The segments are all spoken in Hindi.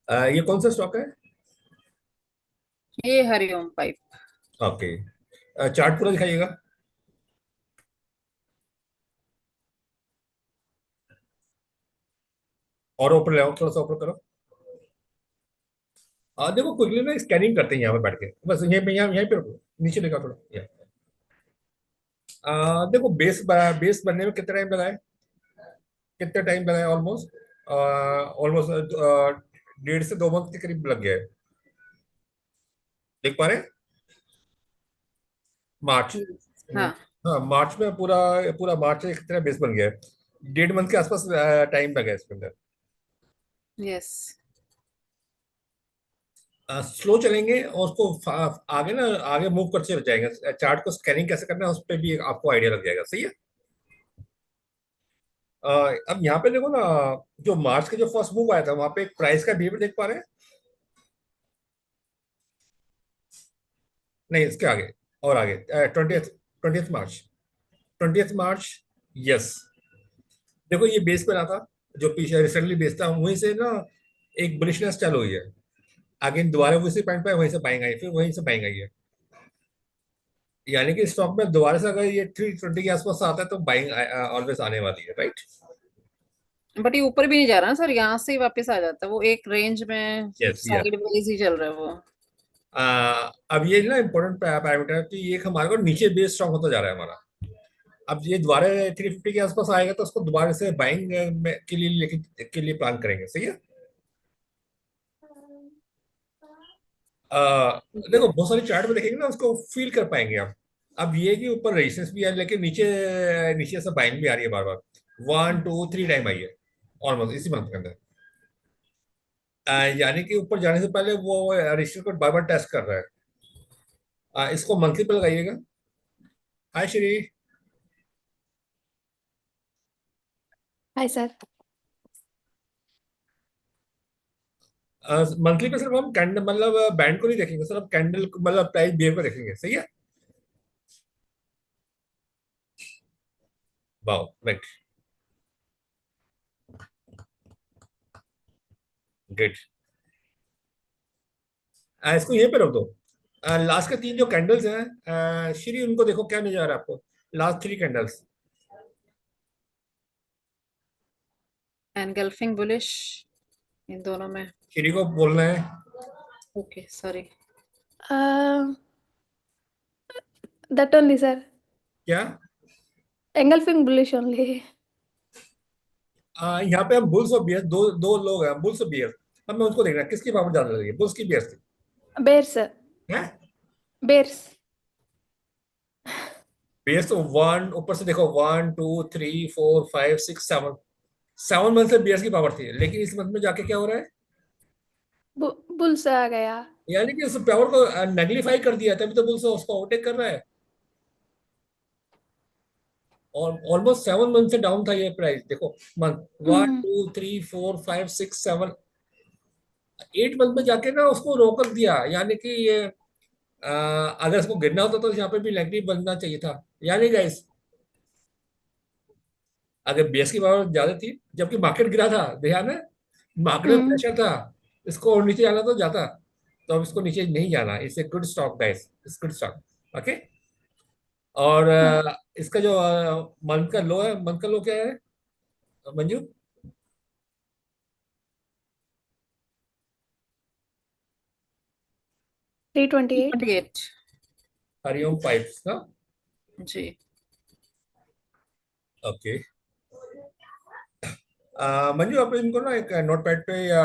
ये कौन सा स्टॉक है? ये हरिओम पाइप। ओके। चार्ट पूरा दिखाइएगा। और ऊपर ले आओ, थोड़ा सा ऊपर करो। देखो क्विकली ना स्कैनिंग करते हैं यहाँ पे बैठ के, बस यहीं पे, यहाँ यहीं पे रुको। नीचे देखा थोड़ा देखो बेस बेस बनने में कितना टाइम लगा है? कितना टाइम लगा है? ऑलमोस्ट ऑलमोस्ट 1.5 से 2 मंथ के करीब लग गया है। देख पा रहे हैं? मार्च। हाँ। हाँ, मार्च में पूरा पूरा मार्च एक तरह बेस बन गया है। 1.5 मंथ के आसपास टाइम लगा है इसके अंदर। यस। स्लो चलेंगे और उसको आगे ना, आगे मूव करते चले जाएंगे। चार्ट को स्कैनिंग कैसे करना है उस पर भी आपको आइडिया लग जाएगा। सही है। अ, अब यहाँ पे देखो ना, जो मार्च के जो फर्स्ट मूव आया था वहां पे एक प्राइस का बिहेवियर देख पा रहे हैं? नहीं, इसके आगे और आगे 20th मार्च। 20th मार्च। यस। देखो ये बेस पे रहा था, जो पीछे रिसेंटली बेस था, वहीं से ना एक बुलिशनेस चालू हुई है। आगे दोबारा उसी पॉइंट पे वहीं से बाइंग आई, फिर वहीं से बाइंग आई है। यानी कि स्टॉक में दोबारा से अगर ये 320 के आसपास आता है तो बाइंग ऑलवेज आने वाली है, राइट? बट ये ऊपर भी नहीं जा रहा ना सर, यहाँ से ही वापस आ जाता है वो एक रेंज में। यस। साइड वेज ही चल रहा है वो। अब ये ना इम्पोर्टेंट पैरामीटर है कि ये हमारे को नीचे बेस स्ट्रांग होता जा रहा है हमारा। अब ये दोबारा 350 के आसपास आएगा तो उसको दोबारा से बाइंग के लिए लेके के लिए प्लान करेंगे। सही है। देखो बहुत सारी चार्ट में देखेंगे ना, उसको फील कर पाएंगे आप। अब ये कि ऊपर रेजिस्टेंस भी है, लेकिन नीचे नीचे से बाइंग भी आ रही है बार बार। 1 2 3 टाइम आई है ऑलमोस्ट इसी मंथ के अंदर। यानी कि ऊपर जाने से पहले वो रेजिस्टेंस को बार बार टेस्ट कर रहा है। इसको मंथली पे लगाइएगा। Hi Shri. Hi sir. Monthly पे सिर्फ हम कैंडल मतलब बैंड को नहीं देखेंगे सर, हम कैंडल मतलब प्राइस बिहेव को देखेंगे। सही है। Wow, right. ग्रेट। इसको यहीं पे रख दो। लास्ट के 3 जो कैंडल्स हैं, श्री, उनको देखो क्या नजर आ रहा है आपको? Last 3 candles. एनगल्फिंग बुलिश इन दोनों में। श्री को बोलना है। Okay sorry. That only sir. क्या? Engulfing bullish only. यहाँ पे हम बुल्स और बियर्स, दो दो लोग हैं, बुल्स और बियर्स। हमें उनको देखना है किसकी पावर ज्यादा लग रही है, बुल्स की बियर्स की? Bears sir. है? बेर्स। बियर्स तो वन, ऊपर से देखो 1 2 3 4 5 6 7। 7 मंथ से बियर्स की पावर थी, लेकिन इस मंथ में जाके क्या हो रहा है? बुल्स आ गया। यानी कि उस पावर को नेग्लीफाई कर दिया, तभी तो बुल्स उसको ओवरटेक कर रहा है। और ऑलमोस्ट 7 मंथ से डाउन था ये प्राइस, देखो। Month one hmm. Two three four five six seven 8 month में जाके ना उसको रोक दिया। यानी कि ये अगर इसको गिरना होता तो यहाँ पे भी नेगेटिव बनना चाहिए था। यानी गाइस, अगर बेस की पावर ज्यादा थी जबकि मार्केट गिरा था, ध्यान है? मार्केट में हम्म। प्रेशर था, इसको और नीचे जाना तो जाता। तो अब इसको नीचे नहीं जाना। It's a good stock guys, it's good stock. Okay. और इसका जो मंथ का लो है, मंथ का लो क्या है मंजू? 328। 28। हरिओम पाइप्स का। जी। ओके। मंजू आप इनको ना एक नोट पैड पे या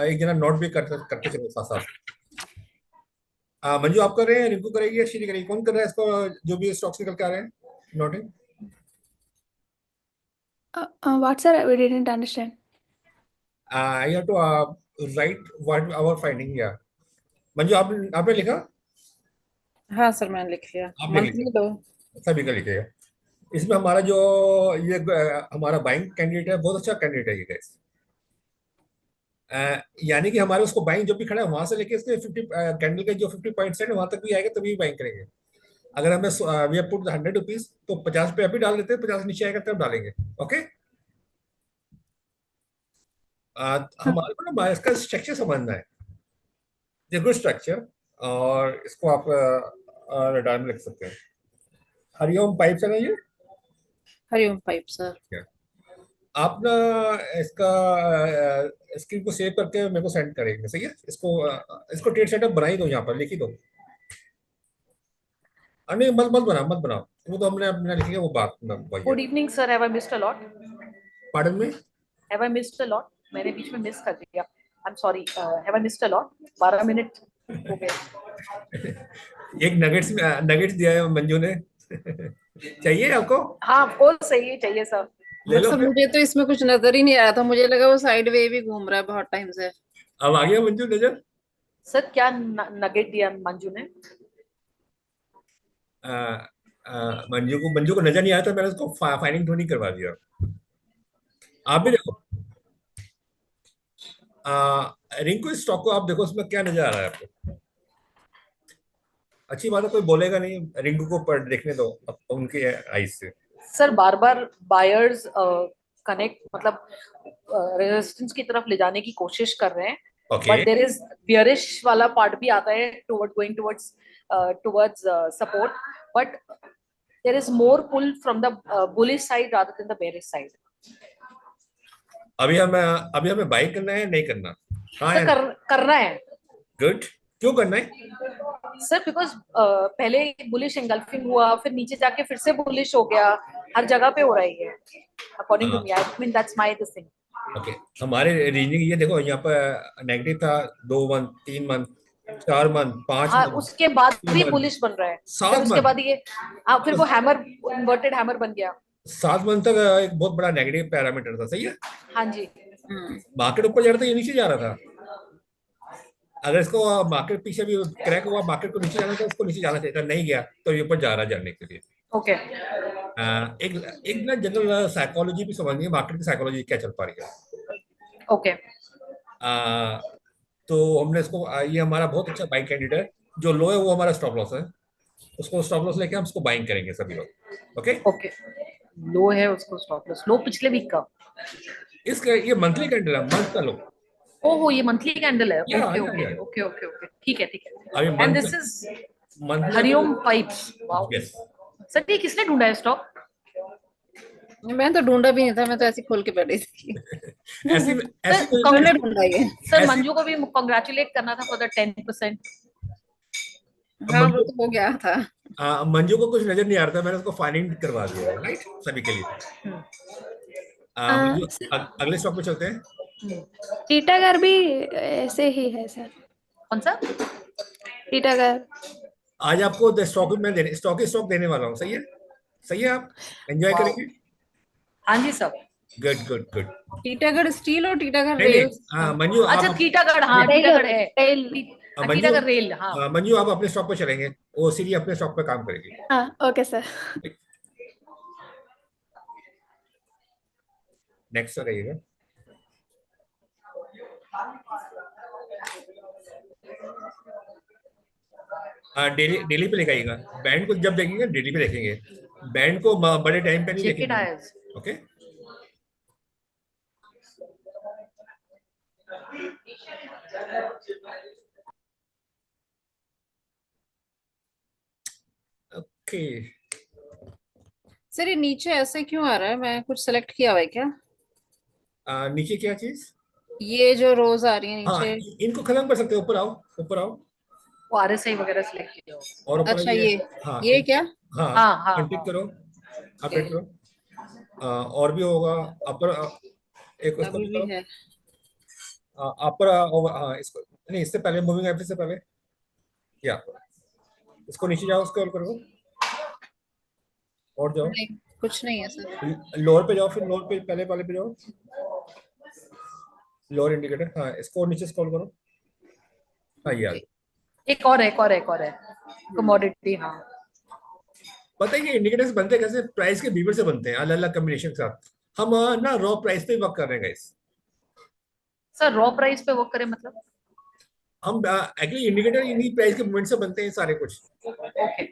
एक जना नोट भी करते करते चलो साथ साथ। मंजू आप कर रहे हैं, रिंकू करेगी या श्री करेगी, कौन कर रहा है इसको? जो भी स्टॉक्स निकल के आ रहे हैं, noting. What sir? We didn't understand. I have to write what our finding या। मंजू आप, आपने लिखा? हाँ सर मैंने लिख लिया आप लिख मंथली दो। लीजिए। सभी का लिखिएगा। इसमें हमारा जो ये हमारा बाइंग कैंडिडेट है, बहुत अच्छा कैंडिडेट है ये guys। यानी कि हमारे उसको बाइंग जो भी खड़ा है वहां से लेके इसके 50 कैंडल के जो 50 पॉइंट्स है वहां तक भी आएगा तभी बाइंग करेंगे। अगर हमें वी हैव पुट 100 रुपीज तो 50 पे अभी डाल देते हैं, 50 नीचे आएगा तब डालेंगे। ओके। हमारे को ना इसका स्ट्रक्चर समझना है, ये गुड स्ट्रक्चर, और इसको आप रडार में लिख सकते हैं। हरिओम पाइप है ना ये। Hariom pipe sir. आप ना इसका स्क्रीन को सेव करके मेरे को सेंड करेंगे, सही है। इसको ट्रेड सेटअप बना ही दो, यहाँ पर लिख ही दो। नहीं, मत मत बनाओ, मत बनाओ, वो तो हमने अपना लिखेंगे, वो बात वही है। Good evening, sir. Have I missed a lot? Pardon में Have I missed a lot? मैंने बीच में मिस कर दिया. I'm sorry. Have I missed a lot? 12 minute हो गए. एक नगेट्स दिया है मंजू ने। चाहिए आपको? हाँ, of course चाहिए sir. ले लो सर फिर। मुझे तो इसमें कुछ नजर ही नहीं आ रहा था, मुझे लगा वो साइड वे भी घूम रहा है बहुत टाइम से। अब आ गया मंजू नजर। Sir क्या नगेट दिया मंजू ने? मंजू को नजर नहीं आया, तो मैंने उसको फाइनिंग थोड़ी करवा दिया। आप भी देखो, रिंकू स्टॉक को आप देखो, उसमें क्या नजर आ रहा है आपको? अच्छी बात है, कोई बोलेगा नहीं, रिंकू को देखने दो उनके आईज से। सर बार-बार बायर्स कनेक्ट मतलब रेजिस्टेंस की तरफ ले जाने की कोशिश कर रहे हैं, okay but there is bearish वाला पार्ट भी आता है going towards support, but there is more pull from the bullish side rather than the bearish side. अभी हमें बाई करना है, नहीं करना? हाँ सर करना है. गुड, क्यों करना है? सर बिकॉज पहले बुलिश एंगल्फिंग हुआ, फिर नीचे जाके फिर से बुलिश हो गया, हर जगह पे हो रही है according to me. I mean that's my this thing. Okay, हमारे रीजनिंग ये देखो, यहाँ पर नेगेटिव था 2 मंथ, 3 मंथ, 4 मंथ, 5 हाँ, मंथ, उसके बाद 6 भी मंथ, बुलिश बन रहा है, 7 फिर उसके मंथ। बाद ये हाँ, फिर वो हैमर इन्वर्टेड हैमर बन गया. 7 मंथ तक एक बहुत बड़ा नेगेटिव पैरामीटर था, सही है। हाँ जी. मार्केट ऊपर जा रहा था, ये नीचे जा रहा था। अगर इसको मार्केट पीछे भी क्रैक हुआ, मार्केट को नीचे जाना था, उसको नीचे जाना चाहिए था, नहीं गया तो ये ऊपर जा रहा जाने के लिए। ओके. एक ना जनरल साइकोलॉजी भी समझनी है, मार्केट की साइकोलॉजी क्या चल पा रही है। ओके. तो हमने इसको ये हमारा बहुत अच्छा बाइंग कैंडिडेट है, जो लो है वो हमारा स्टॉप लॉस है, उसको स्टॉप लॉस लेके हम इसको बाइंग करेंगे सभी लोग। Okay, okay. लो है उसको स्टॉप लॉस, लो पिछले वीक का. इसका ये मंथली कैंडल है, मंथ का लो। ओहो, ये मंथली कैंडल है. या, ओके या, ओके या। ओके ओके ओके, ठीक है. अभी and month this is month Hariom pipes. Wow. Yes. Sir ये किसने ढूंढा है स्टॉक? मैं तो ढूंढा भी नहीं था, मैं तो ऐसे खोल के बैठी थी। ऐसी ऐसी कौन ने ढूंढा ये? सर ऐसी- मंजू को भी कांग्रेचुलेट करना था फॉर द 10%. हाँ वो मंजू तो हो गया था। मंजू को कुछ नजर नहीं आ रहा था, मैंने उसको फाइनिंग करवा दिया है, राइट, सभी के लिए। मंजू, अगले स्टॉक पे चलते हैं। टीटागढ़ भी ऐसे ही है सर. कौन सा? टीटागढ़. आज आपको स्टॉक देने वाला हूँ, सही है, सही है, आप एंजॉय Wow. करेंगे। हाँ जी sir. Good good good. Titagarh steel और टीटागढ़ नहीं रेल। नहीं, मंजू अच्छा, आप टीटागढ़. हाँ, टीटागढ़ है. मंजू टीटागढ़ रेल. हाँ. मंजू आप अपने स्टॉक पे चलेंगे, वो सीरी अपने स्टॉक पे काम करेगी। हाँ ओके सर. नेक्स्ट रहिएगा। डेली पे लेकर बैंड को जब देखेंगे डेली पे देखेंगे, बैंड को बड़े टाइम पे नहीं जेके देखेंगे। टायर्स. Okay, okay. सर ये नीचे ऐसे क्यों आ रहा है? मैं कुछ सेलेक्ट किया हुआ है क्या? नीचे क्या चीज? ये जो रोज आ रही है हाँ, नीचे। इनको खत्म कर सकते हो, ऊपर आओ, ऊपर आओ, वो आरएसआई वगैरह सिलेक्ट किया हो. और ऊपर अच्छा आइए। ये हाँ ये क्या? हाँ, हाँ हाँ अनटिक हाँ. करो, अपडेट करो। और भी होगा अपर, एक उसको अभी भी भी करो, है। अपर ओवर, इसको नहीं, इससे पहले मूविंग एवरेज से पहले, या इसको नीचे जाओ, स्क्रॉल करो और जाओ, नहीं कुछ नहीं है सर। लोअर पे जाओ, फिर लोअर पे पहले वाले पे जाओ, लोअर इंडिकेटर, हाँ इसको नीचे स्क्रॉल करो। हाँ यार, एक और है कमोडिटी. हाँ. पता है कि इंडिकेटर्स बनते कैसे? प्राइस के बीवर से बनते हैं, अलग अलग कॉम्बिनेशन के साथ। हम ना रॉ प्राइस पे वर्क कर रहे हैं गाइस। सर रॉ प्राइस पे वर्क करें मतलब? हम एक्चुअली इंडिकेटर इन्हीं प्राइस के मूवमेंट से बनते हैं सारे कुछ। ओके.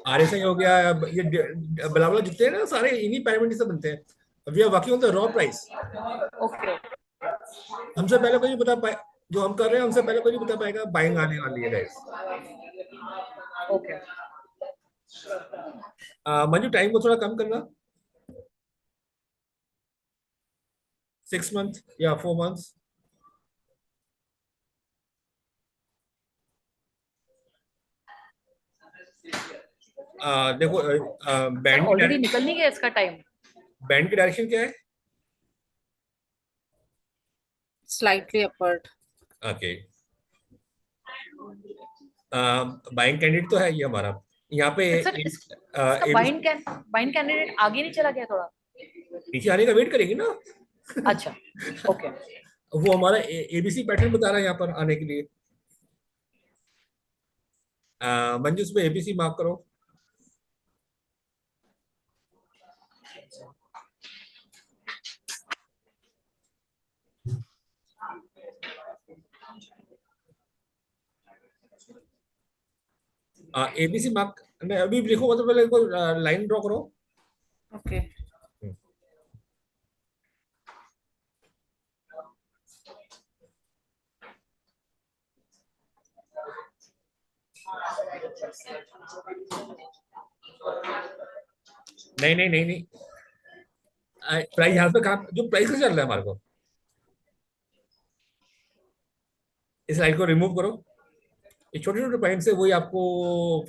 आरएसआई हो गया, ये बला बला जितने हैं ना, सारे इन्हीं पैरामीटर से बनते हैं। We are working on the raw price. Okay. हमसे पहले कोई नहीं बता पाए, जो हम कर रहे हैं हमसे पहले कोई नहीं बता पाएगा, बाइंग आने वाली है गाइस। Okay. मंजू टाइम को थोड़ा कम करना, 6 मंथ या 4 मंथ। देखो बैंड की ऑलरेडी निकल नहीं गया इसका टाइम। बैंड की डायरेक्शन क्या है? Slightly upward. Okay, buying candidate तो है ये हमारा यहाँ पे। सर इसका बाइंड कैंडिडेट आगे नहीं चला गया थोड़ा? नीचे आने का वेट करेगी ना। अच्छा, ओके। वो हमारा एबीसी पैटर्न बता रहा है यहाँ पर आने के लिए। मंजू उस पे एबीसी मार्क करो। एबीसी मार्क नहीं, अभी लिखो, मतलब पहले को लाइन ड्रॉ करो। ओके। नहीं नहीं नहीं नहीं, प्राइस यहाँ पे कहाँ, जो प्राइस का चल रहा है हमारे को, इस लाइन को रिमूव करो। ये छोटे छोटे पॉइंट से वही आपको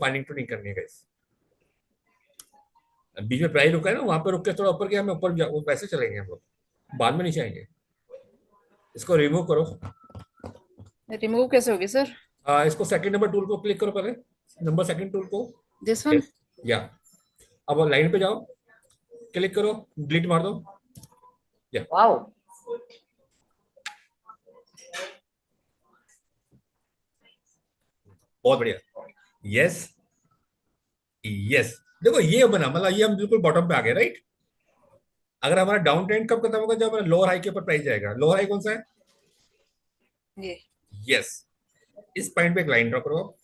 फाइनिंग टूनिंग करनी है guys। बीच में प्राइस रुका है ना, वहां पे रुक के थोड़ा ऊपर गया, हम ऊपर वैसे चलेंगे हम लोग, बाद में नीचे आएंगे। इसको रिमूव करो। रिमूव कैसे होगी सर? इसको सेकंड नंबर टूल को क्लिक करो पहले, नंबर सेकंड टूल को। This one? या अब लाइन पे जाओ, क्लिक करो, डिलीट मार दो। वाओ, बहुत बढ़िया। यस यस, देखो ये बना, मतलब ये हम बिल्कुल बॉटम पे आ गए, राइट। अगर हमारा डाउन ट्रेंड कब खत्म होगा? जब हमारा लोअर हाई के ऊपर प्राइस जाएगा। लोअर हाई कौन सा है? ये। यस, इस पॉइंट पे एक लाइन ड्रॉ करो।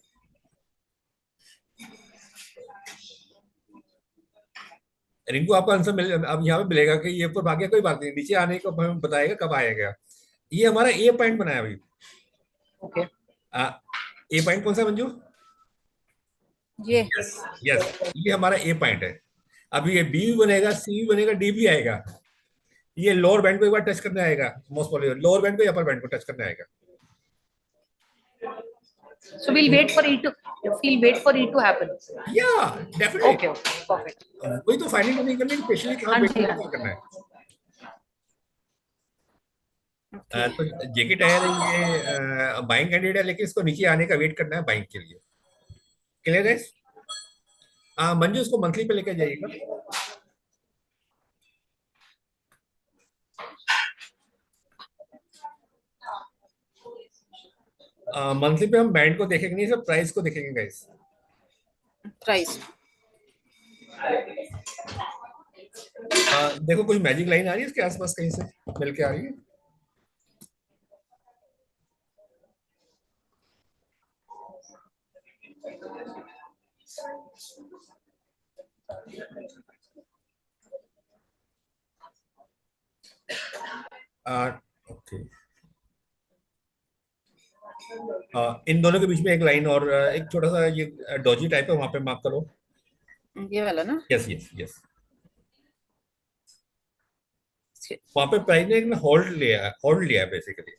रिंकू आपको आंसर मिल, अब यहाँ पे मिलेगा कि ये ऊपर भाग गया, कोई बात नहीं, नीचे आने को हमें बताएगा कब आएगा। ये हमारा ए पॉइंट बनाया अभी। ओके। ए पॉइंट कौन सा मंजू? ये। यस यस, ये हमारा ए पॉइंट है। अभी ये बी भी बनेगा, सी भी बनेगा, डी भी आएगा। ये लोअर बैंड को एक बार टच करने आएगा, मोस्ट प्रोबेबली लोअर बैंड को या अपर बैंड को टच करने आएगा। So we'll wait for it to happen. या डेफिनेटली। Okay, okay, perfect. वही तो फाइनल नहीं करने की, स्पेशली कहाँ हाँ वेट जी, हाँ। करना है। तो जेके टायर ये बाइंग कैंडिडेट है, लेकिन इसको नीचे आने का वेट करना है बाइंग के लिए। क्लियर है? मंजू इसको मंथली पे लेकर जाइएगा। मंथली पे हम बैंड को देखेंगे नहीं, सिर्फ प्राइस को देखेंगे गाइस। प्राइस। देखो कुछ मैजिक लाइन आ रही है इसके आसपास, कहीं से मिल के आ रही है। ओके, इन दोनों के बीच में एक लाइन और एक छोटा सा ये डॉजी टाइप है, वहां पे मार्क करो। ये वाला ना? यस यस यस, वहां पे प्राइस ने एक होल्ड लिया है बेसिकली।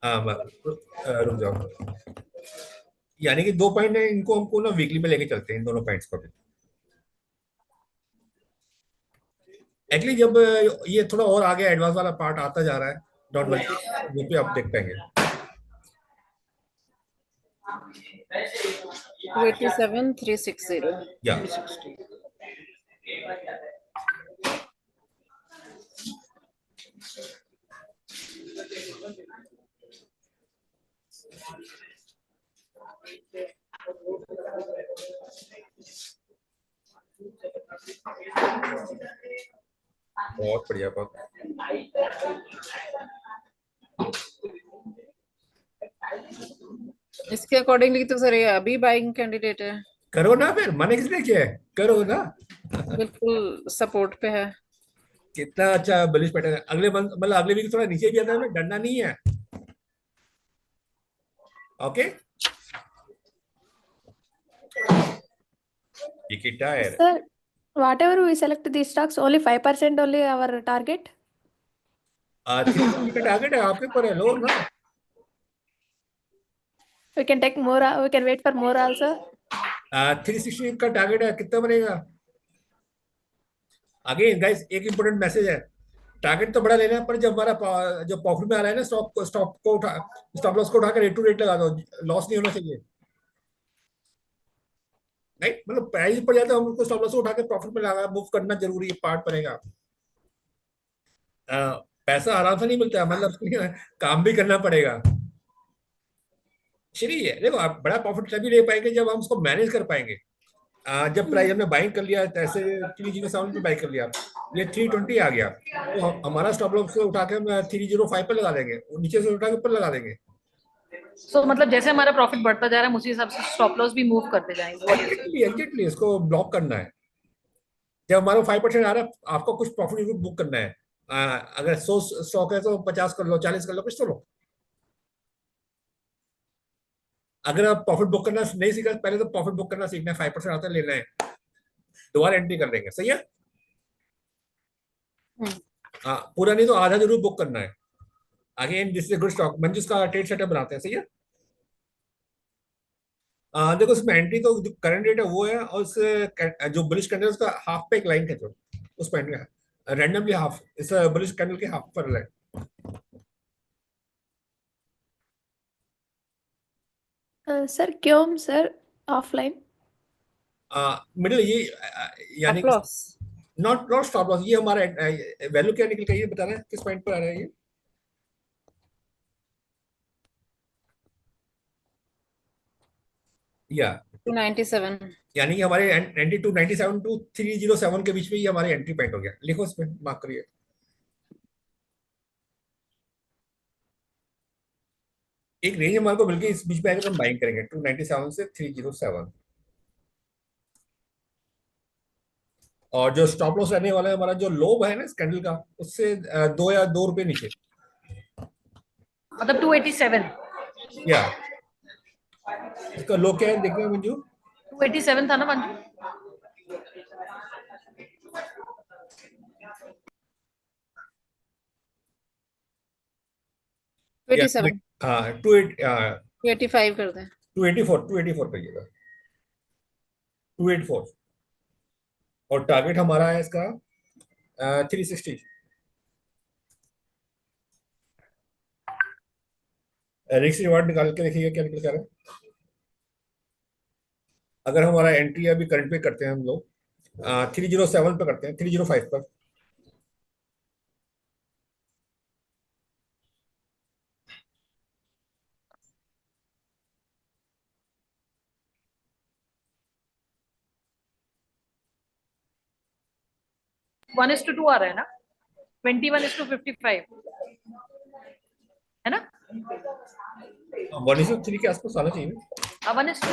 रुक जाओ, यानी कि 2 पॉइंट है, इनको हमको ना वीकली में लेके चलते हैं, इन दोनों पॉइंट्स को भी। एक्चुअली जब ये थोड़ा और आगे एडवांस वाला पार्ट आता जा रहा है, डॉट वरी, वो भी आप देख पाएंगे। 287,360। या बहुत बढ़िया, बहुत। इसके अकॉर्डिंगली तो सर ये अभी बाइंग कैंडिडेट है। करो ना, फिर मना किसने किया है, करो ना। बिल्कुल सपोर्ट पे है। कितना अच्छा बुलिश पैटर्न है। अगले मंथ मतलब अगले वीक थोड़ा नीचे भी आता है ना, डरना नहीं है। Okay, tyre Sir, whatever we select these stocks, only 5% only our target. 3 का टारगेट है, आपके ऊपर है, लो ना। We can take more. We can wait for more also. 360 का टारगेट है, कितना बनेगा? अगेन गाइस, एक इंपॉर्टेंट मैसेज है, टारगेट तो बड़ा लेना है, पर जब हमारा जो प्रॉफिट में आ रहा है ना, स्टॉप को उठा, स्टॉप लॉस को उठाकर रेट टू रेट लगा दो, लॉस नहीं होना चाहिए। राइट, मतलब प्राइस ऊपर जाता है, हम उसको स्टॉप लॉस को उठा के प्रॉफिट में लगा मूव करना जरूरी है, पार्ट बनेगा। पैसा आराम से नहीं मिलता है, मतलब उसके लिए काम भी करना पड़ेगा। चलिए देखो, आप बड़ा प्रॉफिट तभी ले पाएंगे जब हम उसको मैनेज कर पाएंगे। जब प्राइस हमने बाइंग कर लिया, ऐसे 307 पे बाई कर लिया, ये 320 आ गया, तो हमारा स्टॉप लॉस को उठा के हम 305 पे लगा देंगे, नीचे से उठा के ऊपर लगा देंगे। So मतलब जैसे हमारा प्रॉफिट बढ़ता जा रहा है, उसी हिसाब से स्टॉप लॉस भी मूव करते जाएंगे। एग्जैक्टली इसको ब्लॉक करना है। जब हमारा 5% आ रहा है, आपको कुछ प्रॉफिट बुक करना है। अगर 100 स्टॉक है तो 50 कर लो, 40 कर लो, कुछ तो लो। अगर आप प्रॉफिट बुक करना नहीं सीखा, पहले तो प्रॉफिट बुक करना सीखना है, 5% आता है, लेना है, दोबारा एंट्री कर देंगे, सही है। पूरा नहीं तो आधा जरूर बुक करना है। Again this is good stock, मंजूस का ट्रेड सेटअप बनाते हैं, सही है। देखो उसमें एंट्री तो करंट रेट है वो है, और उससे जो बुलिश कैंडल उसका हाफ पे एक लाइन खींचो, उस पॉइंट में रैंडमली हाफ, इस बुलिश कैंडल के हाफ पर लाइन। Sir, क्यों sir offline? मिडिल ये यानी stop loss. Not not stop loss, ये हमारा वैल्यू क्या निकल के ये बता रहे हैं, किस पॉइंट पर आ रहा है ये। या 297। यानी कि हमारे 92 टू 307 के बीच में ये हमारे एंट्री पॉइंट हो गया, लिखो इसमें, मार्क करिए। एक रेंज हमारे को मिल गई, इस बीच में अगर हम बाइंग करेंगे 297 से 307, और जो स्टॉप लॉस रहने वाला है हमारा, जो लो है ना इस कैंडल का, उससे 2 या 2 रुपए नीचे, मतलब 287। या इसका लो क्या है देखना मंजू। 287 था ना मंजू? Twenty seven. हाँ 285 कर दें। 284 करिएगा, 284, और टारगेट हमारा है इसका 360। रिस्क रिवार्ड निकाल के देखिएगा क्या निकल कर रहा है। अगर हमारा एंट्री अभी करंट पे करते हैं हम लोग, 307 पे करते हैं, 305 पर। वन इज टू टू आ रहा है ना? 21:55 है ना? 1:3 के आसपास आना चाहिए। 1:2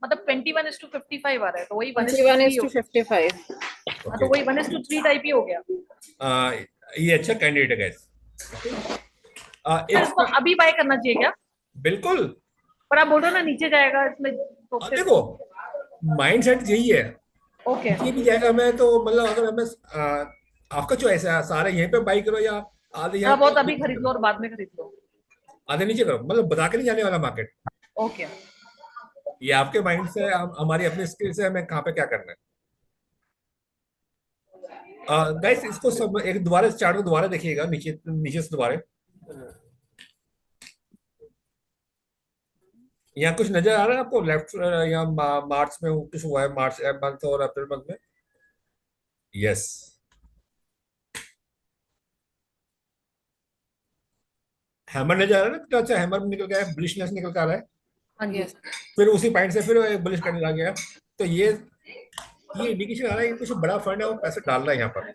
मतलब 21:55 आ रहा है, तो वही 21:55। तो वही 1:3 टाइप ही हो गया। ये अच्छा कैंडिडेट है गाइस। तो इसको अभी बाय करना चाहिए क्या? बिल्कुल। पर आप बोल रहे हो ना नीचे जाएगा इसमें, तो फिर देखो माइंड सेट यही है, ओके। ये भी जाएगा, मैं तो मतलब अगर हमें आपका चॉइस है, सारे यहीं पे बाई करो या आधे यहाँ बहुत अभी खरीद लो और बाद में खरीद लो। आधे नीचे करो, मतलब बता के नहीं जाने वाला मार्केट। ओके। ये आपके माइंड से, हमारी अपनी स्किल से हमें कहाँ पे क्या करना है। गाइस इसको सब एक दोबारा चार्ट को दोबारा देखिएगा, नीचे नीचे से दोबारा। यहाँ कुछ नजर आ रहा है आपको लेफ्ट, यहाँ मार्च में कुछ हुआ है, मार्च मंथ और अप्रैल मंथ में। यस, हैमर नजर आ रहा है ना, कितना अच्छा हैमर निकल गया है, बुलिशनेस निकल के आ रहा है। हाँ जी। फिर उसी पॉइंट से फिर एक बुलिश करने लग गया, तो ये इंडिकेशन आ रहा है कि कुछ बड़ा फंड है वो पैसे डाल रहा है यहाँ पर,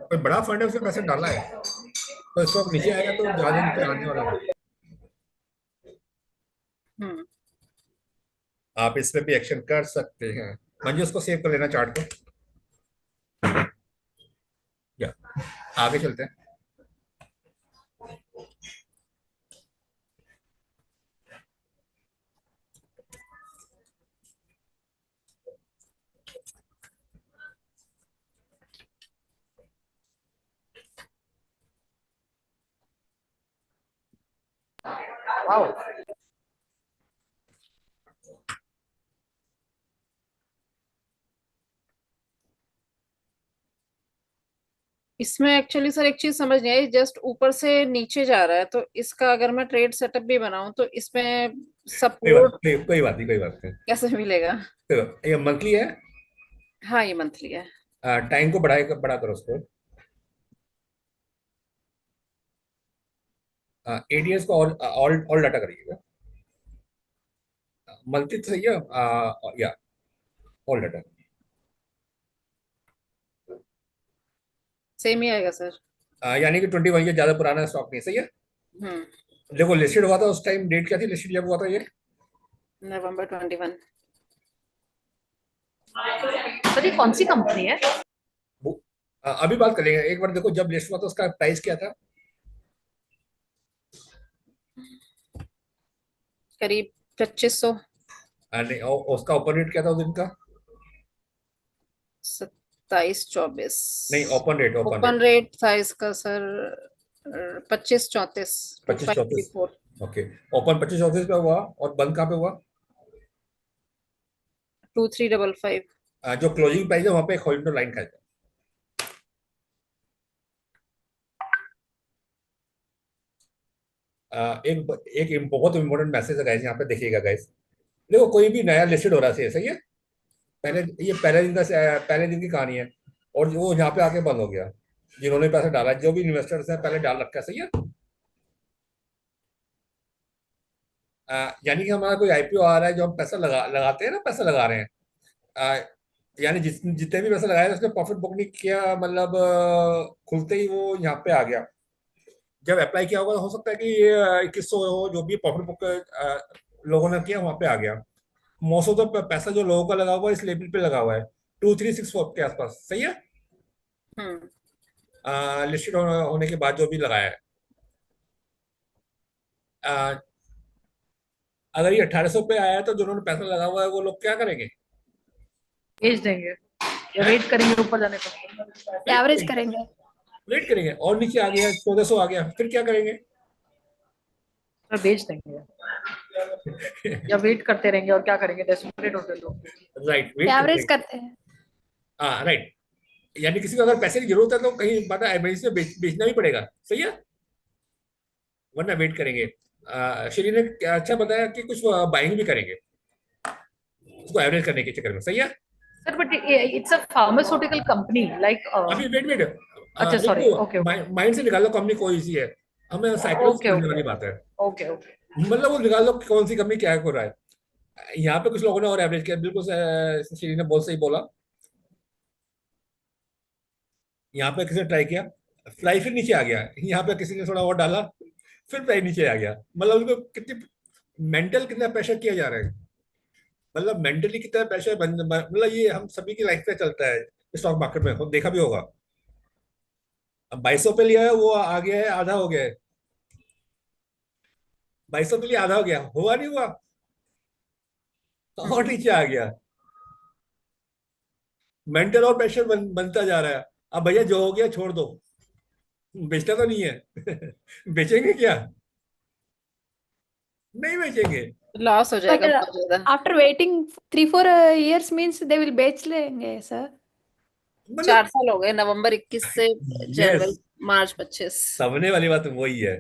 कोई बड़ा फंड है उसने पैसे डाला है, तो स्टॉक नीचे आएगा तो ज्यादा नीचे आने वाला है। आप इस पे भी एक्शन कर सकते हैं। मंजू उसको सेव कर लेना चार्ट को। या आगे चलते हैं। Wow. इसमें एक्चुअली सर एक चीज समझ नहीं आई, जस्ट ऊपर से नीचे जा रहा है, तो इसका अगर मैं ट्रेड सेटअप भी बनाऊं तो इसमें सपोर्ट कोई बात नहीं, कोई बात नहीं। कैसे मिलेगा? ये मंथली है। हाँ ये मंथली है। टाइम को बढ़ा करो उसको। एडीएस को ऑल डाटा करिएगा। मंथली तो सही है। या ऑल डाटा। सेम ही आएगा सर। यानी कि 21 ये ज्यादा पुराना स्टॉक नहीं, सही है। देखो लिस्टेड हुआ था उस टाइम, डेट क्या थी लिस्टेड जब हुआ था ये? November 21। सर ये कौन सी कंपनी है? अभी बात करेंगे, एक बार देखो जब लिस्ट हुआ था उसका प्राइस क्या था? करीब 2500। नहीं, उसका ओपन रेट क्या था उस दिन का? 27-24। नहीं, ओपन रेट, ओपन रेट था इसका सर 25-34। 25-34। ओके, ओपन 25-34 पे हुआ और बंद कहाँ पे हुआ? 2355। जो क्लोजिंग प्राइस है वहां पे एक हॉरिजॉन्टल लाइन खा जाए। एक एक बहुत इंपॉर्टेंट मैसेज है गाइस, यहाँ पे देखिएगा गाइस। देखो कोई भी नया लिस्टेड हो रहा है, सही है। पहले ये पहले दिन की कहानी है, और वो यहाँ पे आके बंद हो गया। जिन्होंने पैसा डाला, जो भी इन्वेस्टर्स हैं पहले डाल रखा है, सही है। यानी कि हमारा कोई आईपीओ आ रहा है, जो हम पैसा लगाते हैं ना, पैसा लगा रहे हैं। यानी जितने भी पैसा लगाया उसने प्रॉफिट बुक नहीं किया, मतलब खुलते ही वो यहाँ पे आ गया। जब अप्लाई किया होगा तो हो सकता है कि ये 2100 हो, जो भी प्रॉफिट बुक लोगों ने किया वहां पे आ गया। मोस्ट ऑफ द पैसा जो लोगों का लगा हुआ है इस लेवल पे लगा हुआ है, 2364 के आसपास, सही है। लिस्टेड होने के बाद जो भी लगाया है। आ, अगर ये 1800 पे आया तो जिन्होंने पैसा लगा हुआ है वो लोग क्या करेंगे? भेज देंगे या वेट करेंगे ऊपर जाने का? एवरेज करेंगे। वेट करेंगे, और नीचे आ गया 1400 आ गया, फिर क्या करेंगे? सर भेज देंगे या वेट करते रहेंगे, और क्या करेंगे? डेस्परेट होते लोग। राइट, वेट एवरेज करेंगे। करते हैं। हाँ राइट, यानी किसी को अगर पैसे की जरूरत है तो कहीं पता इमरजेंसी में बेचना भी पड़ेगा, सही है, वरना वेट करेंगे। श्री ने अच्छा बताया कि कुछ बाइंग भी करेंगे उसको एवरेज करने के चक्कर में, सही है। Sir but it's a pharmaceutical company like अभी वेट अच्छा सॉरी, ओके माइंड से निकाल लो कंपनी कोई सी है, हमें साइकोलॉजी ओके समझने वाली बात है। Okay okay. मतलब वो निकाल लो कि कौन सी कंपनी क्या हो रहा है। यहाँ पे कुछ लोगों ने और एवरेज किया, बिल्कुल श्री ने बहुत सही बोला। यहाँ पे किसी ने ट्राई किया, फ्लाई फिर नीचे आ गया, यहाँ पे किसी ने थोड़ा और डाला, फिर प्राइस नीचे आ गया। मतलब उनको कितनी मेंटल कितना प्रेशर किया जा रहा है, मतलब मेंटली कितना प्रेशर मतलब ये हम सभी की लाइफ पे चलता है। स्टॉक मार्केट में देखा भी होगा। अब 2200 पे लिया है, वो आ गया है, आधा हो गया है। 2200 पे लिया, आधा हो गया, हुआ नहीं हुआ, और नीचे आ गया। मेंटल और प्रेशर बनता जा रहा है। अब भैया जो हो गया छोड़ दो, बेचना तो नहीं है। बेचेंगे क्या? नहीं बेचेंगे। लॉस हो बट जाएगा बहुत ज्यादा। After waiting 3-4 years means they will बेच लेंगे सर। 4 मतलब साल हो गए, नवंबर 21 से यस, जनवरी मार्च 25। समझने वाली बात वही है।